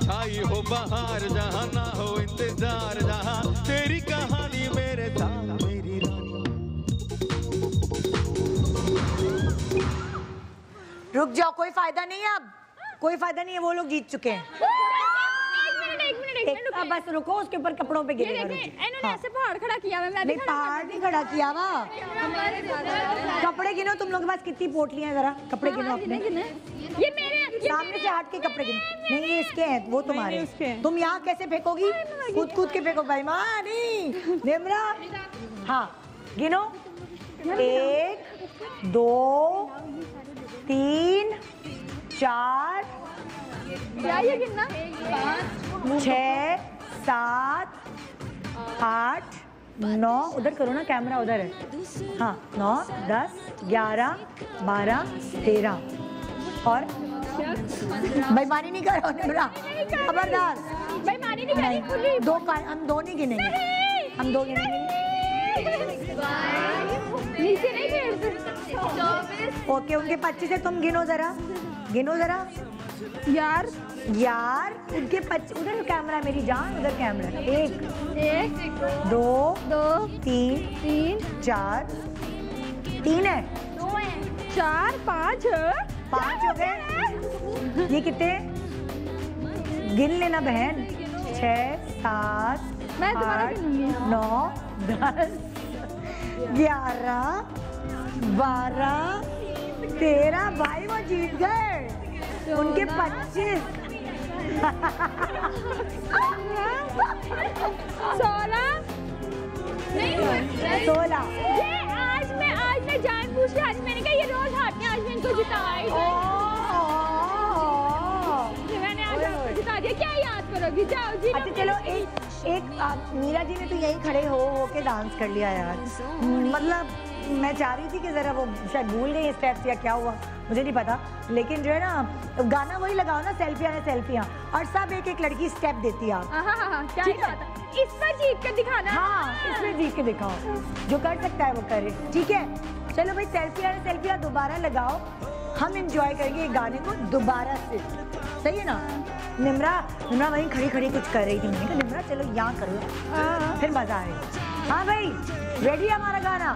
H: छाई हो बाहर जहाँ ना हो इंतजार, जहाँ तेरी कहानी मेरे साथ मेरी रानी।
A: रुक जाओ, कोई फायदा नहीं है अब, कोई फायदा नहीं है, वो लोग जीत चुके हैं। अब बस रुको, उसके ऊपर कपड़ों पे गिरेगा।
D: इन्होंने ऐसे पहाड़ खड़ा किया हुआ, मैं भी
A: पहाड़ नहीं खड़ा किया हुआ। कपड़े गिनो, तुम लोग के पास कितनी पोटलियां, जरा कपड़े गिनो अपने।
D: ये मेरे
A: सामने से हट के कपड़े गिनो। नहीं ये इसके हैं, वो तुम्हारे। तुम यहाँ कैसे फेंकोगी? कूद कूद के फेंको भाई मानी। निम्रा हाँ गिनो, 1 2 3 4
D: ये गिनना
A: 6 7 8 9 उधर करो ना, कैमरा उधर है। हाँ 9 10 11 12 13 और बेईमानी नहीं करो निम्रा, खबरदार
D: बेईमानी नहीं करेंगे।
A: हम दो नहीं गिनेंगे, हम 2 गिनेंगे।
D: नीचे नहीं गिनते।
A: ओके उनके 25 है, तुम गिनो जरा, गिनो जरा।
D: यार
A: उनके 25 उधर कैमरा मेरी जान, उधर कैमरा। 1 2 3 4 3 है,
D: 4 5
A: हो गए। ये कितने गिन लेना बहन? 6 7
D: मैं दोबारा
A: 8
D: गिनूंगी।
A: 9 10 11 12 13 भाई वो जीत गए, उनके 25 16
D: ये आज मैं जानबूझ के मैंने कहा ये रोज हारते हैं, आज मैं इनको जिताई। मैंने आज आपको जिता दिया, क्या याद करोगी? जाओ जी।
A: अच्छा चलो एक मीरा जी ने तो यही खड़े हो के डांस कर लिया यार। मतलब मैं चाह रही थी कि जरा वो शायद भूल गई स्टेप्स या क्या हुआ मुझे नहीं पता, लेकिन जो है ना गाना वही लगाओ ना, सेल्फियाँ और सब एक एक लड़की स्टेप देती है।
D: क्या इस पर जीत कर दिखाना।
A: हाँ इसमें जीत के दिखाओ, जो कर सकता है वो करे। ठीक है चलो भाई, सेल्फियाँ दोबारा लगाओ, हम एंजॉय करेंगे गाने को दोबारा से, सही है ना? निम्रा वहीं खड़ी कुछ कर रही थी, मैंने कहा निम्रा चलो यहाँ करो फिर मजा आएगा। हाँ भाई रेडी है हमारा गाना?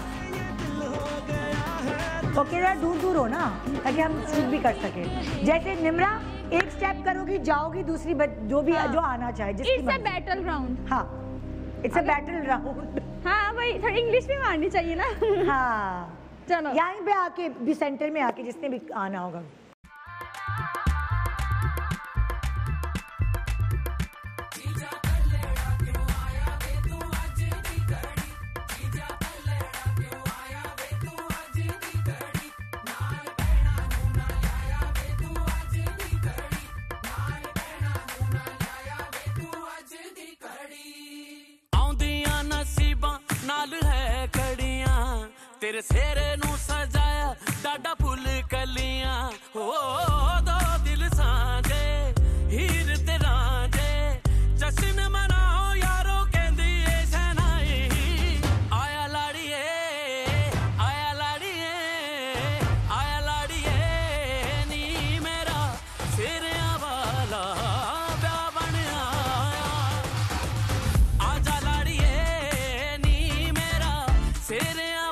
A: ओके जरा दूर हो ना, ताकि हम शूट भी कर सके। जैसे निम्रा एक स्टेप करोगी जाओगी, दूसरी जो आना चाहे जिसकी।
D: It's a battle ground.
A: हाँ इट्स अ बैटल ग्राउंड।
D: हाँ भाई थोड़ी इंग्लिश भी मारनी चाहिए ना।
A: हाँ
D: चलो
A: यहीं पे आके भी सेंटर में आके जिसने भी आना होगा।
I: तेरे सेरे नू सजाया डाडा फुल कलियां, हो दो दिल सांझे हीर ते रांझे, जश्न मनाओ यारो कहंदी ए शहनाई। आया लाड़िए नी मेरा सिरिया वाला ब्या बन आया। आजा लाड़िए नी मेरा सिरिया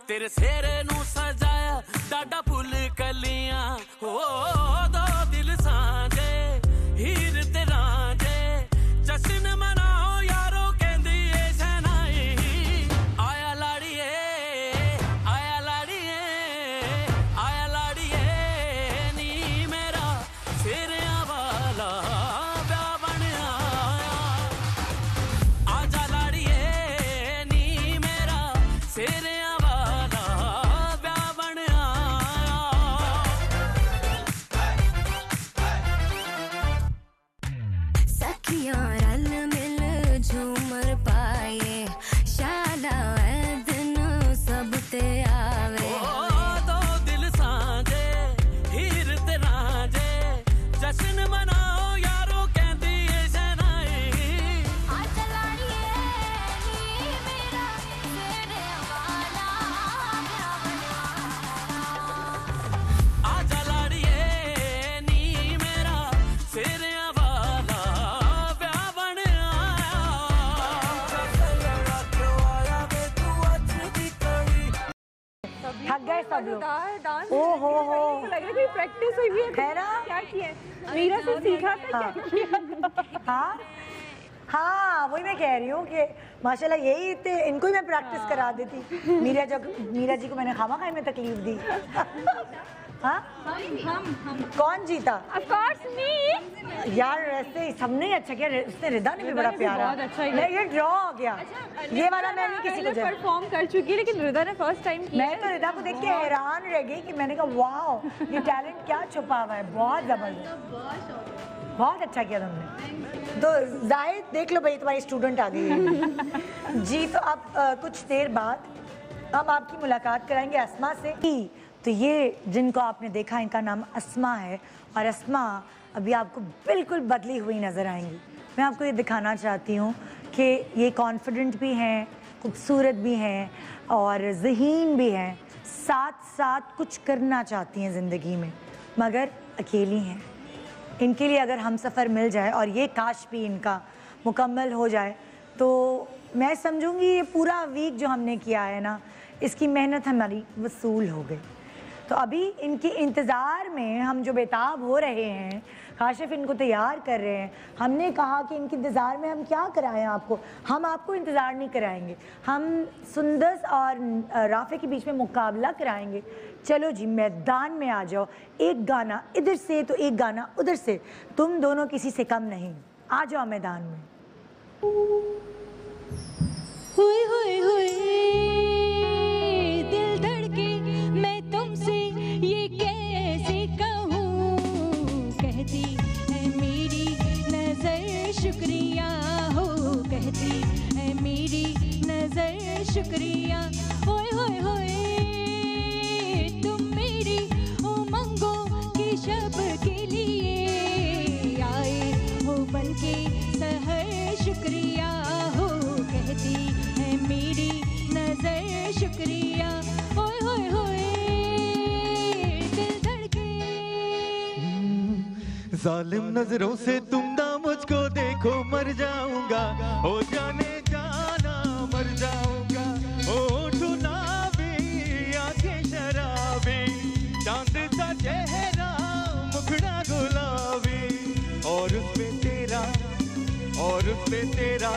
I: तेरे सेरे नू सजाया डाडा फुल कलियां, हो दो दिल सांझे हीर ते रांझे, जश्न मनाओ यारो कहंदी ए शहनाई। आया लाड़िए
A: सब लोग।
E: डांस
A: ओहो
E: लग रहा है कोई प्रैक्टिस हुई है
A: ना?
E: क्या किया है? मीरा से सीखा था क्या किया?
A: हाँ हाँ, वही मैं कह रही हूँ कि माशाल्लाह यही थे, इनको ही मैं प्रैक्टिस करा देती। मीरा जी को मैंने खामा में तकलीफ दी। हाँ
E: हम
A: कौन जीता?
E: ऑफ कोर्स मी
A: यार वैसे सबने अच्छा किया, उसने रिदा ने भी बड़ा प्यारा।
E: बहुत अच्छा
A: नहीं, ये ड्रॉ हो गया। ये वाला मैं नहीं किसी को
E: परफॉर्म कर चुकी है, लेकिन रिदा ने फर्स्ट टाइम किया।
A: मैं तो रिदा को देख के हैरान रह गई कि मैंने कहा वाह, ये टैलेंट क्या छुपा हुआ है, बहुत जबरदस्त, बहुत अच्छा किया तुमने। तो जाहिद देख लो भाई, तुम्हारी स्टूडेंट आ गई है। जी तो अब कुछ देर बाद हम आपकी मुलाकात कराएंगे अस्मा से। तो ये जिनको आपने देखा, इनका नाम अस्मा है, और अस्मा अभी आपको बिल्कुल बदली हुई नज़र आएंगी। मैं आपको ये दिखाना चाहती हूँ कि ये कॉन्फिडेंट भी हैं, खूबसूरत भी हैं और ज़हीन भी हैं, साथ साथ कुछ करना चाहती हैं ज़िंदगी में, मगर अकेली हैं। इनके लिए अगर हम सफ़र मिल जाए और ये काश भी इनका मुकम्मल हो जाए, तो मैं समझूंगी ये पूरा वीक जो हमने किया है ना, इसकी मेहनत हमारी वसूल हो गई। तो अभी इनके इंतज़ार में हम जो बेताब हो रहे हैं, काशिफ इनको तैयार कर रहे हैं। हमने कहा कि इनके इंतज़ार में हम क्या कराएं आपको, हम आपको इंतज़ार नहीं कराएंगे, हम सुंदस और राफ़े के बीच में मुकाबला कराएंगे। चलो जी मैदान में आ जाओ, एक गाना इधर से तो एक गाना उधर से, तुम दोनों किसी से कम नहीं, आ जाओ मैदान में।
F: हुए हुए हुए दिल धड़के, मैं तुमसे ये कैसे कहूँ, कहती है मेरी नजर शुक्रिया हो, कहती है मेरी नजर शुक्रिया। होए होए होए तुम मेरी उमंगों की शब के लिए आए हो बनके सहर शुक्रिया हो, कहती है मेरी नजर शुक्रिया। होए होए होए दिल धड़के।
H: जालिम नजरों से तुम ना मुझको देखो, मर जाऊंगा, हो जाने जाना मर जाऊंगा। होठू नावी आंखें शराबी, चांद सा चेहरा मुखड़ा गुलाबी, और उसमें तेरा और उसमें तेरा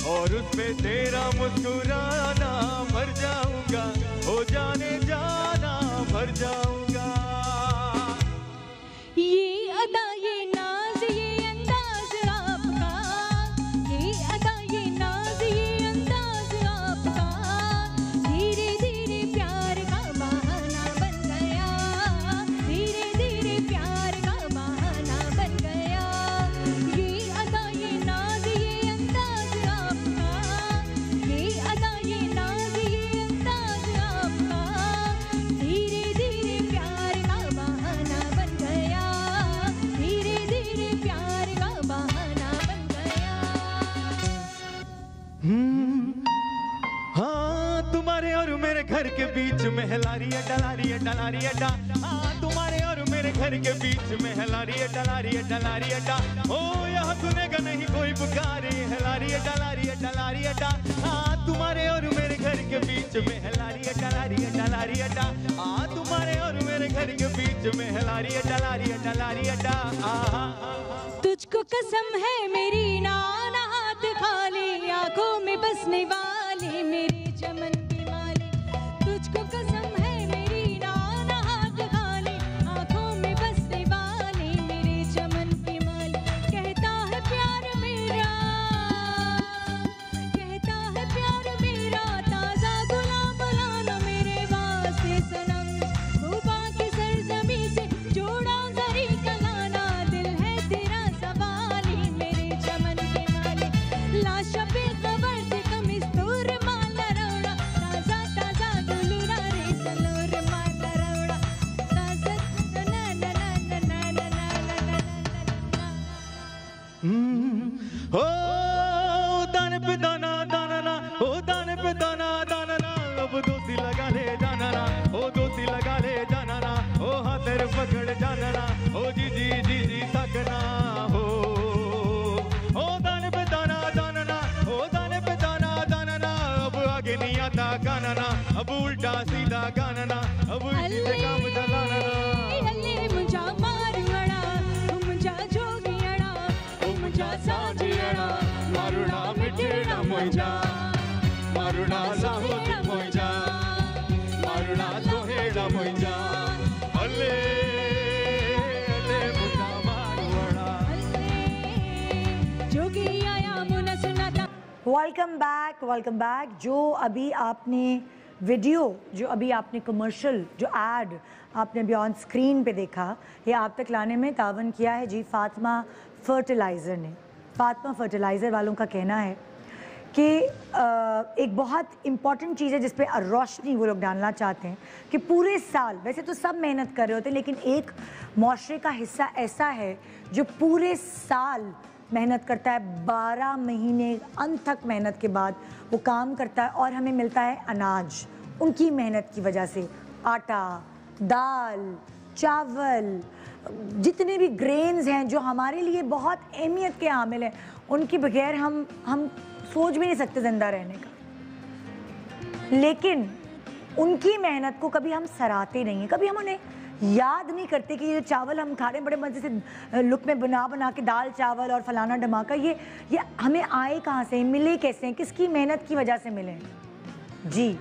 H: और उसमें तेरा मुस्कुराना, मर जाऊंगा, हो जाने जाना मर जाऊंगा।
F: ये अदा ये नाज ये अंदाज आपका, ये अदा ये नाज ये अंदाज आपका, धीरे धीरे प्यार का बहाना बन गया, धीरे धीरे प्यार का बहाना बन गया। ये अदा ये नाज ये अंदाज आपका, ये अदा ये नाज ये अंदाज आपका, धीरे धीरे प्यार का बहाना बन गया, धीरे धीरे प्यार का बहाना बन गया।
H: हाँ तुम्हारे और मेरे घर के बीच में हिलारी है डलारी है डलारी है डा। हाँ तुम्हारे और मेरे घर के बीच में हिलारी है डलारी है डलारी है डा। ओ यहाँ सुनेगा नहीं कोई पुकारे, हिलारी है डलारी है डलारी है डा। हाँ तुम्हारे और मेरे घर के बीच में हिलारी है डलारी है डलारी है डा। हाँ तुम्हारे और मेरे घर के बीच में हिलारी है डलारी है डलारी है डा।
F: तुझको कसम है मेरी नाना हाथ खाली, आंखों में बसने वाली मेरी चमन की माली। तुझको कसम है मेरी नाना हाथ खाली, आंखों में बसने वाली मेरी चमन की माली। कहता है प्यार मेरा, कहता है प्यार मेरा, ताजा गुलाब लाना मेरे वास्ते सनम। खूबा की सरजमी से जोड़ा जरी कलाना, दिल है तेरा सवाली मेरे चमन के माली। लाशा पे कबर से कमिस्तूर माला रौड़ा, ताजा ताजा दुलुरा रे सलोर माला रौड़ा, ताजा ना ना ना ना ना ना ना ना।
H: ओ दाने पे दाना दाना ना, ओ दाने पे दाना दाना ना, अब दोस्ती लगा ले जाना ना, ओ दोस्ती लगा ले जाना ना, ओ हाथ तेरे पकड़ जाना ना, ओ जी जी जी जी तकना हो। ओ दाने पे दाना दाना ना, ओ दाने पे दाना दाना ना, अब आगे नहीं आता गाना ना, अब उल्टा सीधा गाना ना, अब जान अले अले मुझा मारवाड़ा
F: जोगी आया मुना सुना था।
A: Welcome back. जो अभी आपने वीडियो, जो अभी आपने कमर्शियल, जो एड आपने अभी ऑन स्क्रीन पे देखा, ये आप तक लाने में तावन किया है जी फातिमा फर्टिलाइज़र ने। फातिमा फर्टिलाइज़र वालों का कहना है कि एक बहुत इम्पॉर्टेंट चीज़ है जिस पे रोशनी वो लोग डालना चाहते हैं कि पूरे साल, वैसे तो सब मेहनत कर रहे होते हैं, लेकिन एक माशरे का हिस्सा ऐसा है जो पूरे साल मेहनत करता है, 12 महीने अंत तक मेहनत के बाद वो काम करता है और हमें मिलता है अनाज। उनकी मेहनत की वजह से आटा, दाल, चावल, जितने भी ग्रेन्स हैं जो हमारे लिए बहुत अहमियत के हामिल हैं, उनके बगैर हम सोच भी नहीं सकते ज़िंदा रहने का। लेकिन उनकी मेहनत को कभी हम सराहते नहीं हैं, कभी हम उन्हें याद नहीं करते कि ये चावल हम खा रहे हैं बड़े मज़े से लुक में बना के, दाल चावल और फलाना धमाका, ये हमें आए कहाँ से, मिले कैसे हैं, किसकी मेहनत की वजह से मिले। जी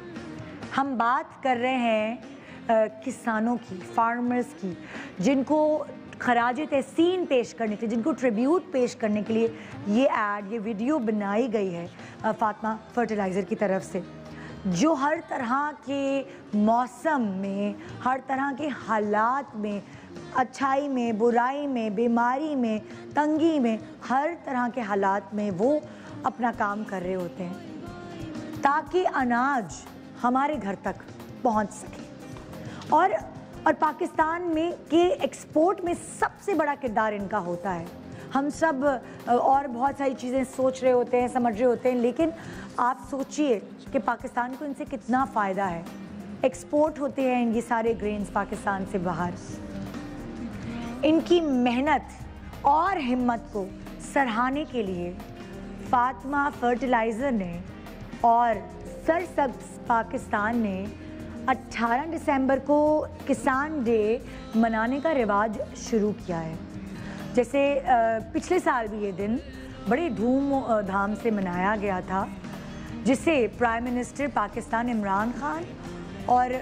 A: हम बात कर रहे हैं किसानों की, फार्मर्स की, जिनको खराज तहसीन पेश करने थे, जिनको ट्रिब्यूट पेश करने के लिए ये एड, ये वीडियो बनाई गई है फातिमा फर्टिलाइज़र की तरफ से, जो हर तरह के मौसम में, हर तरह के हालात में, अच्छाई में, बुराई में, बीमारी में, तंगी में, हर तरह के हालात में वो अपना काम कर रहे होते हैं ताकि अनाज हमारे घर तक पहुंच सके। और पाकिस्तान में के एक्सपोर्ट में सबसे बड़ा किरदार इनका होता है। हम सब और बहुत सारी चीज़ें सोच रहे होते हैं, समझ रहे होते हैं, लेकिन आप सोचिए कि पाकिस्तान को इनसे कितना फ़ायदा है। एक्सपोर्ट होते हैं इनके सारे ग्रेन्स पाकिस्तान से बाहर। इनकी मेहनत और हिम्मत को सराहने के लिए फातिमा फर्टिलाइज़र ने और सरसब्ज़ पाकिस्तान ने 18 दिसंबर को किसान डे मनाने का रिवाज शुरू किया है। जैसे पिछले साल भी ये दिन बड़े धूमधाम से मनाया गया था, जिसे प्राइम मिनिस्टर पाकिस्तान इमरान खान और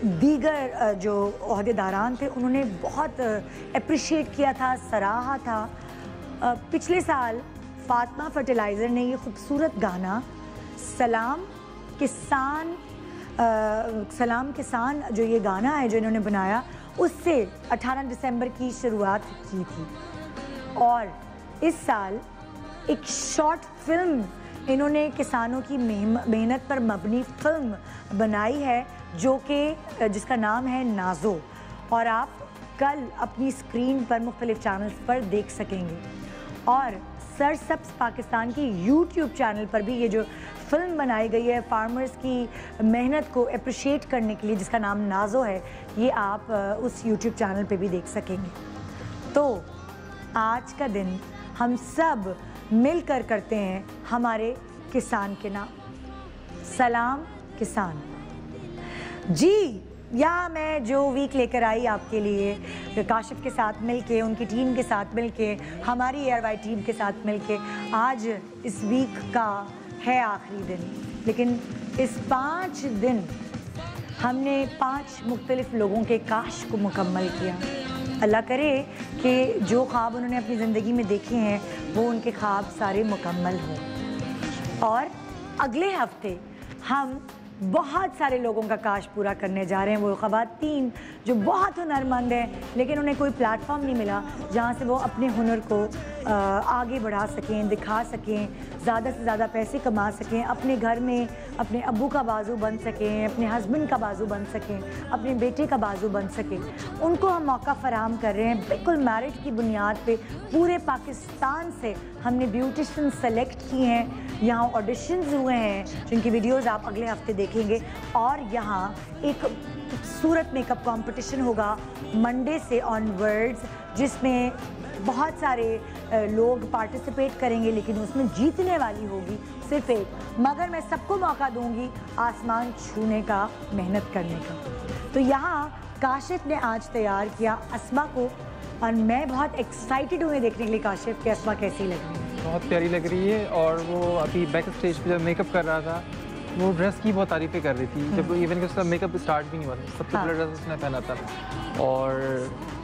A: दीगर जो ओहदेदारान थे उन्होंने बहुत अप्रिशिएट किया था, सराहा था। पिछले साल फातिमा फर्टिलाइज़र ने ये खूबसूरत गाना सलाम किसान जो ये गाना है जो इन्होंने बनाया, उससे 18 दिसंबर की शुरुआत की थी। और इस साल एक शॉर्ट फिल्म इन्होंने किसानों की मेहनत पर मबनी फिल्म बनाई है जिसका नाम है नाज़ो, और आप कल अपनी स्क्रीन पर मुख्तलिफ चैनल्स पर देख सकेंगे। और सरसब्ज़ पाकिस्तान की यूट्यूब चैनल पर भी ये जो फिल्म बनाई गई है फार्मर्स की मेहनत को अप्रिशिएट करने के लिए, जिसका नाम नाज़ो है, ये आप उस यूट्यूब चैनल पे भी देख सकेंगे। तो आज का दिन हम सब मिलकर करते हैं हमारे किसान के नाम, सलाम किसान। जी यहाँ मैं जो वीक लेकर आई आपके लिए काशिफ के साथ मिलके, उनकी टीम के साथ मिलके, हमारी एयरवाई टीम के साथ मिलके, आज इस वीक का है आखिरी दिन, लेकिन इस 5 दिन हमने 5 मुख्तलिफ लोगों के काश को मुकम्मल किया। अल्लाह करे कि जो ख्वाब उन्होंने अपनी ज़िंदगी में देखे हैं वो उनके ख्वाब सारे मुकम्मल हों। और अगले हफ्ते हम बहुत सारे लोगों का काश पूरा करने जा रहे हैं। वो ख़वातीन जो बहुत हुनरमंद हैं लेकिन उन्हें कोई प्लेटफॉर्म नहीं मिला जहाँ से वो अपने हुनर को आगे बढ़ा सकें, दिखा सकें, ज़्यादा से ज़्यादा पैसे कमा सकें, अपने घर में अपने अब्बू का बाजू बन सकें, अपने हस्बैंड का बाजू बन सकें, अपने बेटे का बाजू बन सकें। उनको हम मौका फ़राहम कर रहे हैं। बिल्कुल मेरिट की बुनियाद पे पूरे पाकिस्तान से हमने ब्यूटिशियन सेलेक्ट किए हैं। यहाँ ऑडिशंस हुए हैं जिनकी वीडियोज़ आप अगले हफ्ते देखेंगे। और यहाँ एक खूबसूरत मेकअप कंपटीशन होगा मंडे से ऑनवर्ड्स, जिसमें बहुत सारे लोग पार्टिसिपेट करेंगे, लेकिन उसमें जीतने वाली होगी सिर्फ एक। मगर मैं सबको मौका दूंगी आसमान छूने का, मेहनत करने का। तो यहाँ काशिफ ने आज तैयार किया अस्मा को, और मैं बहुत एक्साइटेड हूँ देखने के लिए काशिफ कि अस्मा कैसी लग रही है।
C: बहुत प्यारी लग रही है। और वो अभी बैक स्टेज पे जब मेकअप कर रहा था वो ड्रेस की बहुत तारीफ़ें कर रही थी जब इवन कि उसका मेकअप स्टार्ट भी नहीं हुआ था, सबसे पहला ड्रेस उसने पहना था और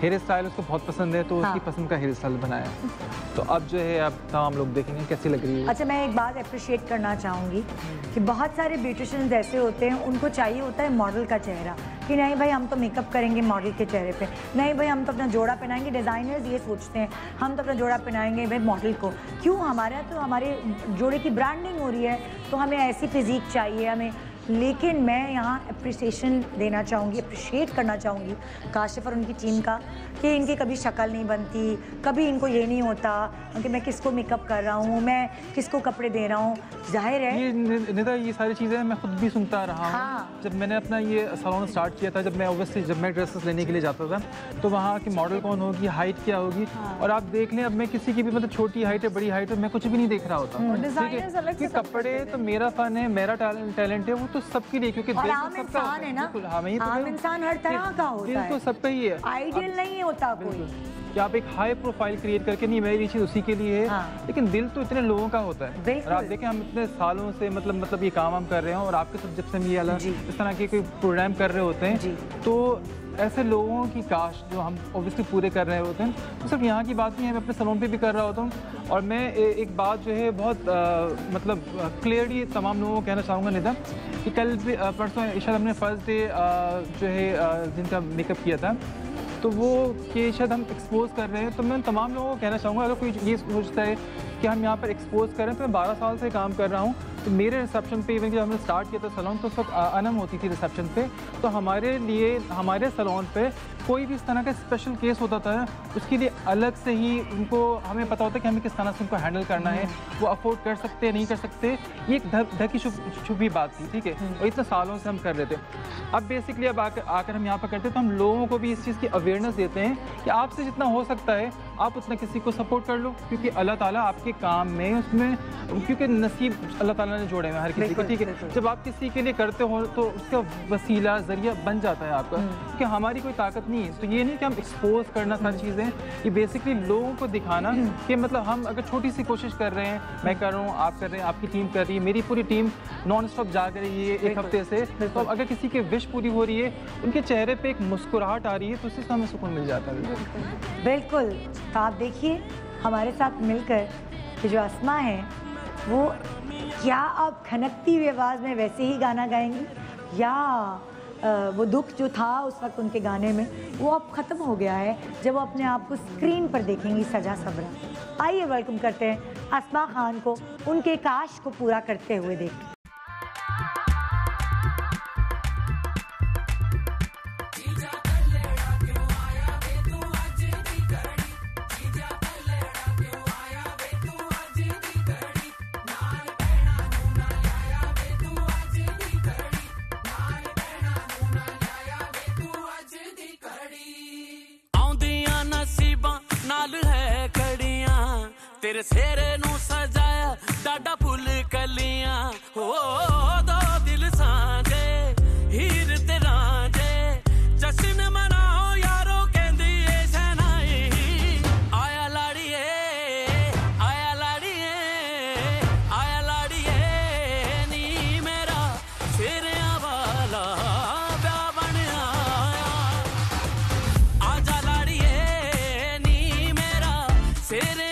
C: हेयर स्टाइल उसको बहुत पसंद है तो उसकी पसंद का हेयर स्टाइल बनाया। तो अब जो है अब तमाम लोग देखेंगे कैसी लग रही है।
A: अच्छा, मैं एक बात अप्रिशिएट करना चाहूँगी कि बहुत सारे ब्यूटिशियंस ऐसे होते हैं, उनको चाहिए होता है मॉडल का चेहरा कि नहीं भाई हम तो मेकअप करेंगे मॉडल के चेहरे पे, नहीं भाई हम तो अपना जोड़ा पहनाएंगे। डिज़ाइनर्स ये सोचते हैं हम तो अपना जोड़ा पहनाएंगे भाई मॉडल को, क्यों? हमारे यहाँ तो हमारे जोड़े की ब्रांडिंग हो रही है तो हमें ऐसी फिजिक चाहिए हमें। लेकिन मैं यहाँ अप्रिसिएशन देना चाहूँगी, अप्रिशिएट करना चाहूँगी काशिफ और उनकी टीम का कि इनकी कभी शक्ल नहीं बनती, कभी इनको ये नहीं होता कि मैं किसको मेकअप कर रहा हूँ, मैं किसको कपड़े दे रहा हूँ। जाहिर है
C: ये निदा ये सारी चीज़ें मैं खुद भी सुनता रहा हूँ। जब मैंने अपना ये सैलून स्टार्ट किया था, जब मैं ओबियसली जब मैं ड्रेसेस लेने के लिए जाता था तो वहाँ की मॉडल कौन होगी, हाइट क्या होगी, और आप देख लें अब मैं किसी की भी मतलब छोटी हाइट है बड़ी हाइट है मैं कुछ भी नहीं देख रहा होता। कि कपड़े तो मेरा फन है, मेरा टैलेंट है, वो तो सबके लिए, क्योंकि
A: और आम इंसान है ना, आम इंसान हर तरह का होता है,
C: तो सबका ही है,
A: आइडियल नहीं होता कोई।
C: कि आप एक हाई प्रोफाइल क्रिएट करके नहीं मेरी चीज़ उसी के लिए है, लेकिन दिल तो इतने लोगों का होता है। और आप देखें हम इतने सालों से मतलब ये काम हम कर रहे हैं और आपके सब जब से हम ये अलग इस तरह के कोई प्रोग्राम कर रहे होते हैं तो ऐसे लोगों की काश जो हम ऑब्वियसली पूरे कर रहे होते हैं। तो सिर्फ यहाँ की बात नहीं है, मैं अपने सैलून पे भी कर रहा होता हूँ। और मैं एक बात जो है बहुत मतलब क्लियरली तमाम लोगों को कहना चाहूँगा निदा कि कल परसों शायद हमने फर्स्ट डे जो है जिनका मेकअप किया था तो वो कि शायद हम एक्सपोज कर रहे हैं, तो मैं तमाम लोगों को कहना चाहूँगा अगर कोई ये सोचता है कि हम यहाँ पर एक्सपोज कर रहे हैं, तो मैं 12 साल से काम कर रहा हूँ। तो मेरे रिसेप्शन पे इवन जब हमने स्टार्ट किया था सैलून तो उस वक्त अनम होती थी रिसेप्शन पे, तो हमारे लिए हमारे सैलून पे कोई भी इस तरह का स्पेशल केस होता था उसके लिए अलग से ही उनको हमें पता होता है कि हमें किस तरह से उनको हैंडल करना है, वो अफोर्ड कर सकते हैं नहीं कर सकते, ये एक ढकी छुपी बात थी, ठीक है। और इतने सालों से हम कर रहे थे। अब बेसिकली अब आकर हम यहाँ पर करते तो हम लोगों को भी इस चीज़ की अवेयरनेस देते हैं कि आपसे जितना हो सकता है आप उतना किसी को सपोर्ट कर लो, क्योंकि अल्लाह ताला आपके काम में उसमें क्योंकि नसीब अल्लाह ताला ने जोड़े हुए हर किसी को, ठीक है। जब आप किसी के लिए करते हो तो उसका वसीला जरिया बन जाता है आपका, क्योंकि हमारी कोई ताकत नहीं है। तो ये नहीं कि हम एक्सपोज करना सारी चीज़ें, ये बेसिकली लोगों को दिखाना कि मतलब हम अगर छोटी सी कोशिश कर रहे हैं, मैं कर रहा हूँ, आप कर रहे हैं, आपकी टीम कर रही है, मेरी पूरी टीम नॉन स्टॉप जाग रही है एक हफ्ते से, तो अगर किसी की विश पूरी हो रही है, उनके चेहरे पे एक मुस्कुराहट आ रही है तो उससे हमें सुकून मिल जाता है।
A: बिल्कुल। तो आप देखिए हमारे साथ मिलकर कि जो अस्मा है वो क्या आप खनकती हुई आवाज़ में वैसे ही गाना गाएंगी या वो दुख जो था उस वक्त उनके गाने में वो अब ख़त्म हो गया है जब वो अपने आप को स्क्रीन पर देखेंगी सजा सबरा। आइए वेलकम करते हैं अस्मा खान को उनके काश को पूरा करते हुए देखते।
I: तेरे सेरे नू सजाया डाडा फुल कलियां हो दो दिल सांझे हीर ते रांझे जश्न मनाओ यारो कहंदी ए शहनाई आया लाड़िए आया लाड़िए आया लाड़िए नी मेरा सेरिया वाला ब्या बन आया आजा लाड़िए नी मेरा सेरे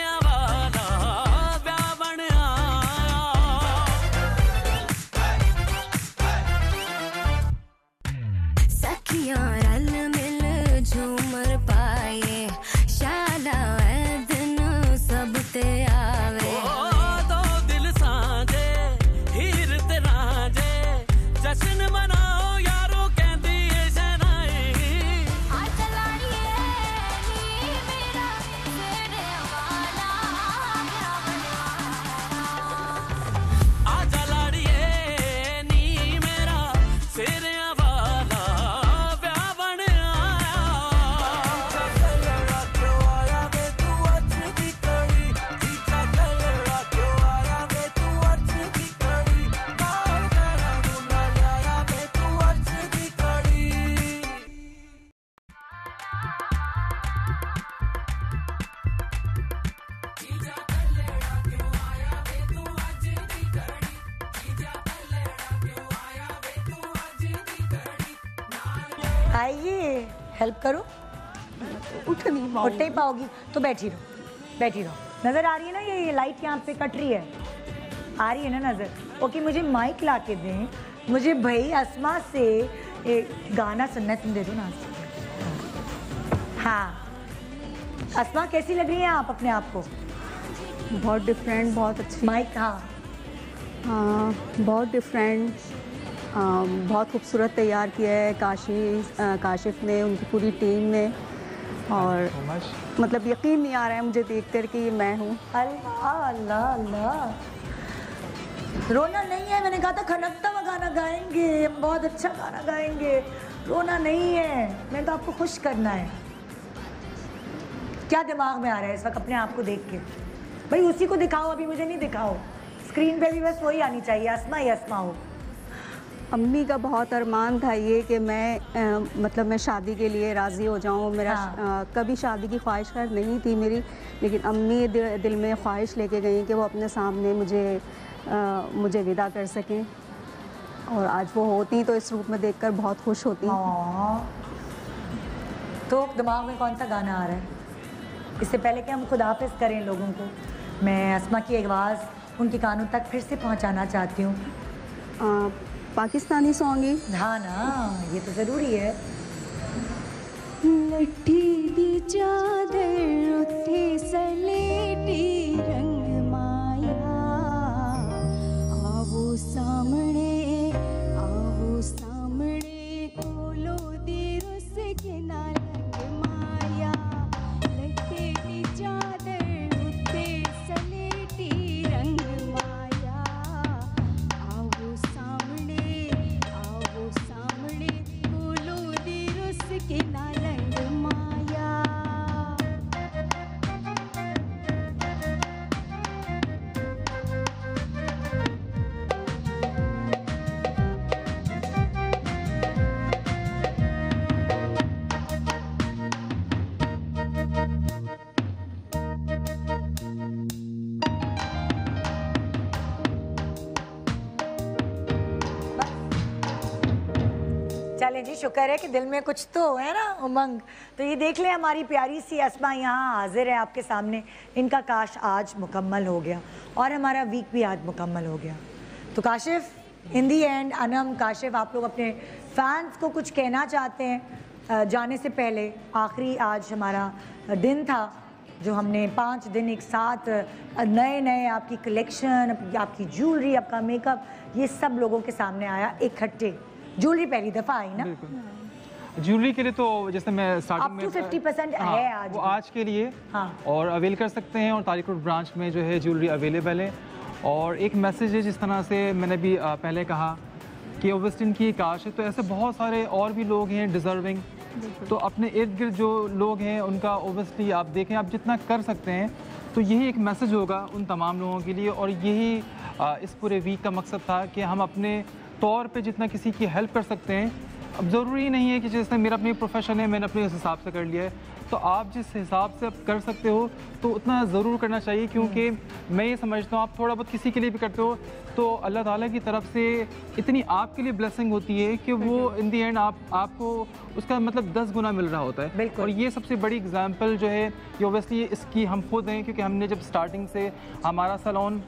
A: आइए, हेल्प करो।
G: उठ
A: नहीं पाओगी तो बैठी रहो। नजर आ रही है ना ये लाइट यहाँ पे कट रही है, आ रही है ना नजर? ओके, मुझे माइक ला के दें, मुझे भाई अस्मा से गाना सुनना, तुम दे दो ना। हाँ अस्मा, कैसी लग रही है आप अपने आप को?
G: बहुत डिफरेंट, बहुत अच्छी।
A: माइक, हाँ
G: बहुत डिफरेंट, बहुत खूबसूरत तैयार किया है काशिफ ने, उनकी पूरी टीम ने। और मतलब यकीन नहीं आ रहा है मुझे देख कर कि ये मैं हूँ।
A: अल्लाह अल्लाह अल्लाह, रोना नहीं है। मैंने कहा था खनकता हुआ गाना गाएंगे, हम बहुत अच्छा गाना गाएंगे, रोना नहीं है। मैंने तो आपको खुश करना है। क्या दिमाग में आ रहा है इस वक्त अपने आप को देख के? भाई उसी को दिखाओ, अभी मुझे नहीं दिखाओ। स्क्रीन पे भी बस वही आनी चाहिए, अस्मा ही अस्मा हो।
G: अम्मी का बहुत अरमान था ये कि मैं मतलब मैं शादी के लिए राज़ी हो जाऊँ। मेरा कभी शादी की ख्वाहिश नहीं थी मेरी, लेकिन अम्मी दिल में ख्वाहिश लेके गई कि वो अपने सामने मुझे विदा कर सकें, और आज वो होती तो इस रूप में देखकर बहुत खुश होती।
A: तो दिमाग में कौन सा गाना आ रहा है? इससे पहले कि हम खुदाफिज करें लोगों को, मैं अस्मा की आवाज़ उनके कानों तक फिर से पहुंचाना चाहती हूँ।
G: पाकिस्तानी सॉन्ग ही।
A: हाँ ना, ये तो ज़रूरी है।
F: लट्ठी दी चादर उत्थे सलेटी रंग माया, आवो सामने कोलो दी रुस के ना रंग माया। लट्ठी दी चादर उत्थे सलेटी रंग माया, आवो सामने कोलो दी रुस के ना रंग माया।
A: चलें जी, शुक्र है कि दिल में कुछ तो है ना उमंग। तो ये देख लें, हमारी प्यारी सी अस्मा यहाँ हाजिर है आपके सामने। इनका काश आज मुकम्मल हो गया और हमारा वीक भी आज मुकम्मल हो गया। तो काशिफ, इन दी एंड अनम, काशिफ, आप लोग अपने फैंस को कुछ कहना चाहते हैं जाने से पहले? आखिरी आज हमारा दिन था जो हमने 5 दिन एक साथ नए आपकी कलेक्शन, आपकी ज्वेलरी, आपका मेकअप, ये सब लोगों के सामने आया इकट्ठे। ज्वेलरी पहली दफ़ा आई ना?
C: ज्वेलरी के लिए तो जैसे मैं स्टार्टिंग में
A: 50% है आज,
C: वो आज के लिए।
A: हाँ।
C: और अवेल कर सकते हैं, और तारिक रोड ब्रांच में जो है ज्वेलरी अवेलेबल है। और एक मैसेज है, जिस तरह से मैंने भी पहले कहा कि ओवरस्टिन इनकी काश है, तो ऐसे बहुत सारे और भी लोग हैं डिज़र्विंग। तो अपने इर्द गिर्द जो लोग हैं उनका ओवरस्टिन आप देखें, आप जितना कर सकते हैं। तो यही एक मैसेज होगा उन तमाम लोगों के लिए, और यही इस पूरे वीक का मकसद था कि हम अपने तौर पे जितना किसी की हेल्प कर सकते हैं। अब ज़रूरी नहीं है कि जैसे मेरा अपनी प्रोफेशन है, मैंने अपने हिसाब से कर लिया है, तो आप जिस हिसाब से कर सकते हो तो उतना ज़रूर करना चाहिए। क्योंकि मैं ये समझता हूँ, आप थोड़ा बहुत किसी के लिए भी करते हो तो अल्लाह ताला की तरफ से इतनी आपके लिए ब्लेसिंग होती है कि वो इन दी एंड आपको उसका मतलब 10 गुना मिल रहा होता है। और ये सबसे बड़ी एग्जाम्पल जो है ये ओबियसली इसकी हम खुद हैं, क्योंकि हमने जब स्टार्टिंग से हमारा सैलून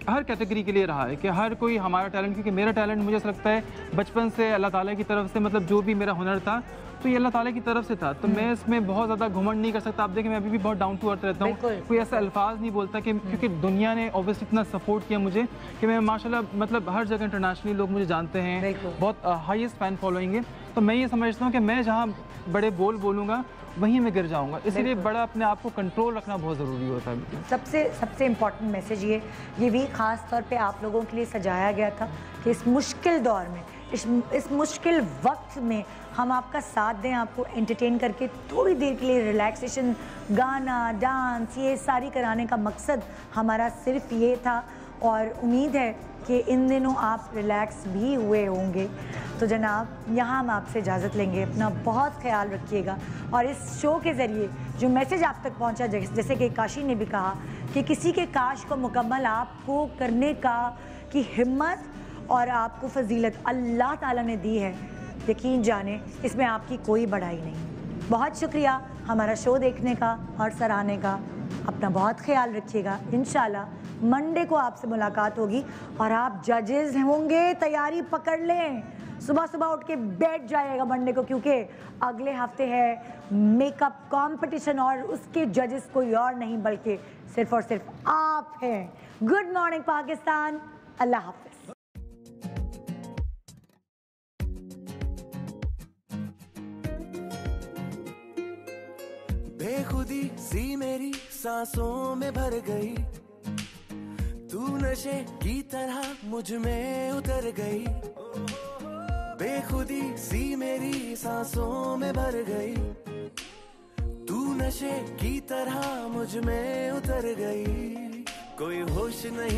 C: हर कैटेगरी के लिए रहा है कि हर कोई हमारा टैलेंट, क्योंकि मेरा टैलेंट मुझे ऐसा लगता है बचपन से अल्लाह ताला की तरफ से, मतलब जो भी मेरा हुनर था तो ये अल्लाह ताला की तरफ से था। तो मैं इसमें बहुत ज़्यादा घुमंड नहीं कर सकता। आप देखें, मैं अभी भी बहुत डाउन टू अर्थ रहता हूँ, कोई ऐसा अल्फाज नहीं बोलता कि क्योंकि दुनिया ने ऑब्वियसली इतना सपोर्ट किया मुझे कि मैं माशाल्लाह मतलब हर जगह इंटरनेशनली लोग मुझे जानते हैं, बहुत हाईएस्ट फैन फॉलोइंग है। तो मैं ये समझता हूँ कि मैं जहाँ बड़े बोलूँगा वहीं मैं गिर जाऊंगा, इसलिए बड़ा अपने आप को कंट्रोल रखना बहुत ज़रूरी होता है।
A: सबसे इम्पॉर्टेंट मैसेज ये वीक ख़ास तौर पे आप लोगों के लिए सजाया गया था कि इस मुश्किल दौर में, इस मुश्किल वक्त में हम आपका साथ दें, आपको एंटरटेन करके थोड़ी देर के लिए रिलैक्सेशन, गाना, डांस, ये सारी कराने का मकसद हमारा सिर्फ ये था। और उम्मीद है कि इन दिनों आप रिलैक्स भी हुए होंगे। तो जनाब, यहाँ हम आपसे इजाज़त लेंगे। अपना बहुत ख्याल रखिएगा। और इस शो के ज़रिए जो मैसेज आप तक पहुँचा, जैसे कि काशी ने भी कहा कि किसी के काश को मुकम्मल आपको करने की हिम्मत और आपको फजीलत अल्लाह ताला ने दी है, यकीन जाने इसमें आपकी कोई बड़ाई नहीं। बहुत शुक्रिया हमारा शो देखने का और सराहने का। अपना बहुत ख्याल रखिएगा। इंशाल्लाह मंडे को आपसे मुलाकात होगी और आप जजेस होंगे, तैयारी पकड़ लें। सुबह सुबह उठ के बैठ जाएगा मंडे को, क्योंकि अगले हफ्ते है मेकअप कंपटीशन और उसके जजेस कोई और नहीं बल्कि सिर्फ और सिर्फ आप हैं। गुड मॉर्निंग पाकिस्तान, अल्लाह हाफिज।
B: बेखुदी सी मेरी सांसों में भर गई, तू नशे की तरह मुझ में उतर गई। बेखुदी सी मेरी सांसों में भर गई, तू नशे की तरह मुझ में उतर गई। कोई होश नहीं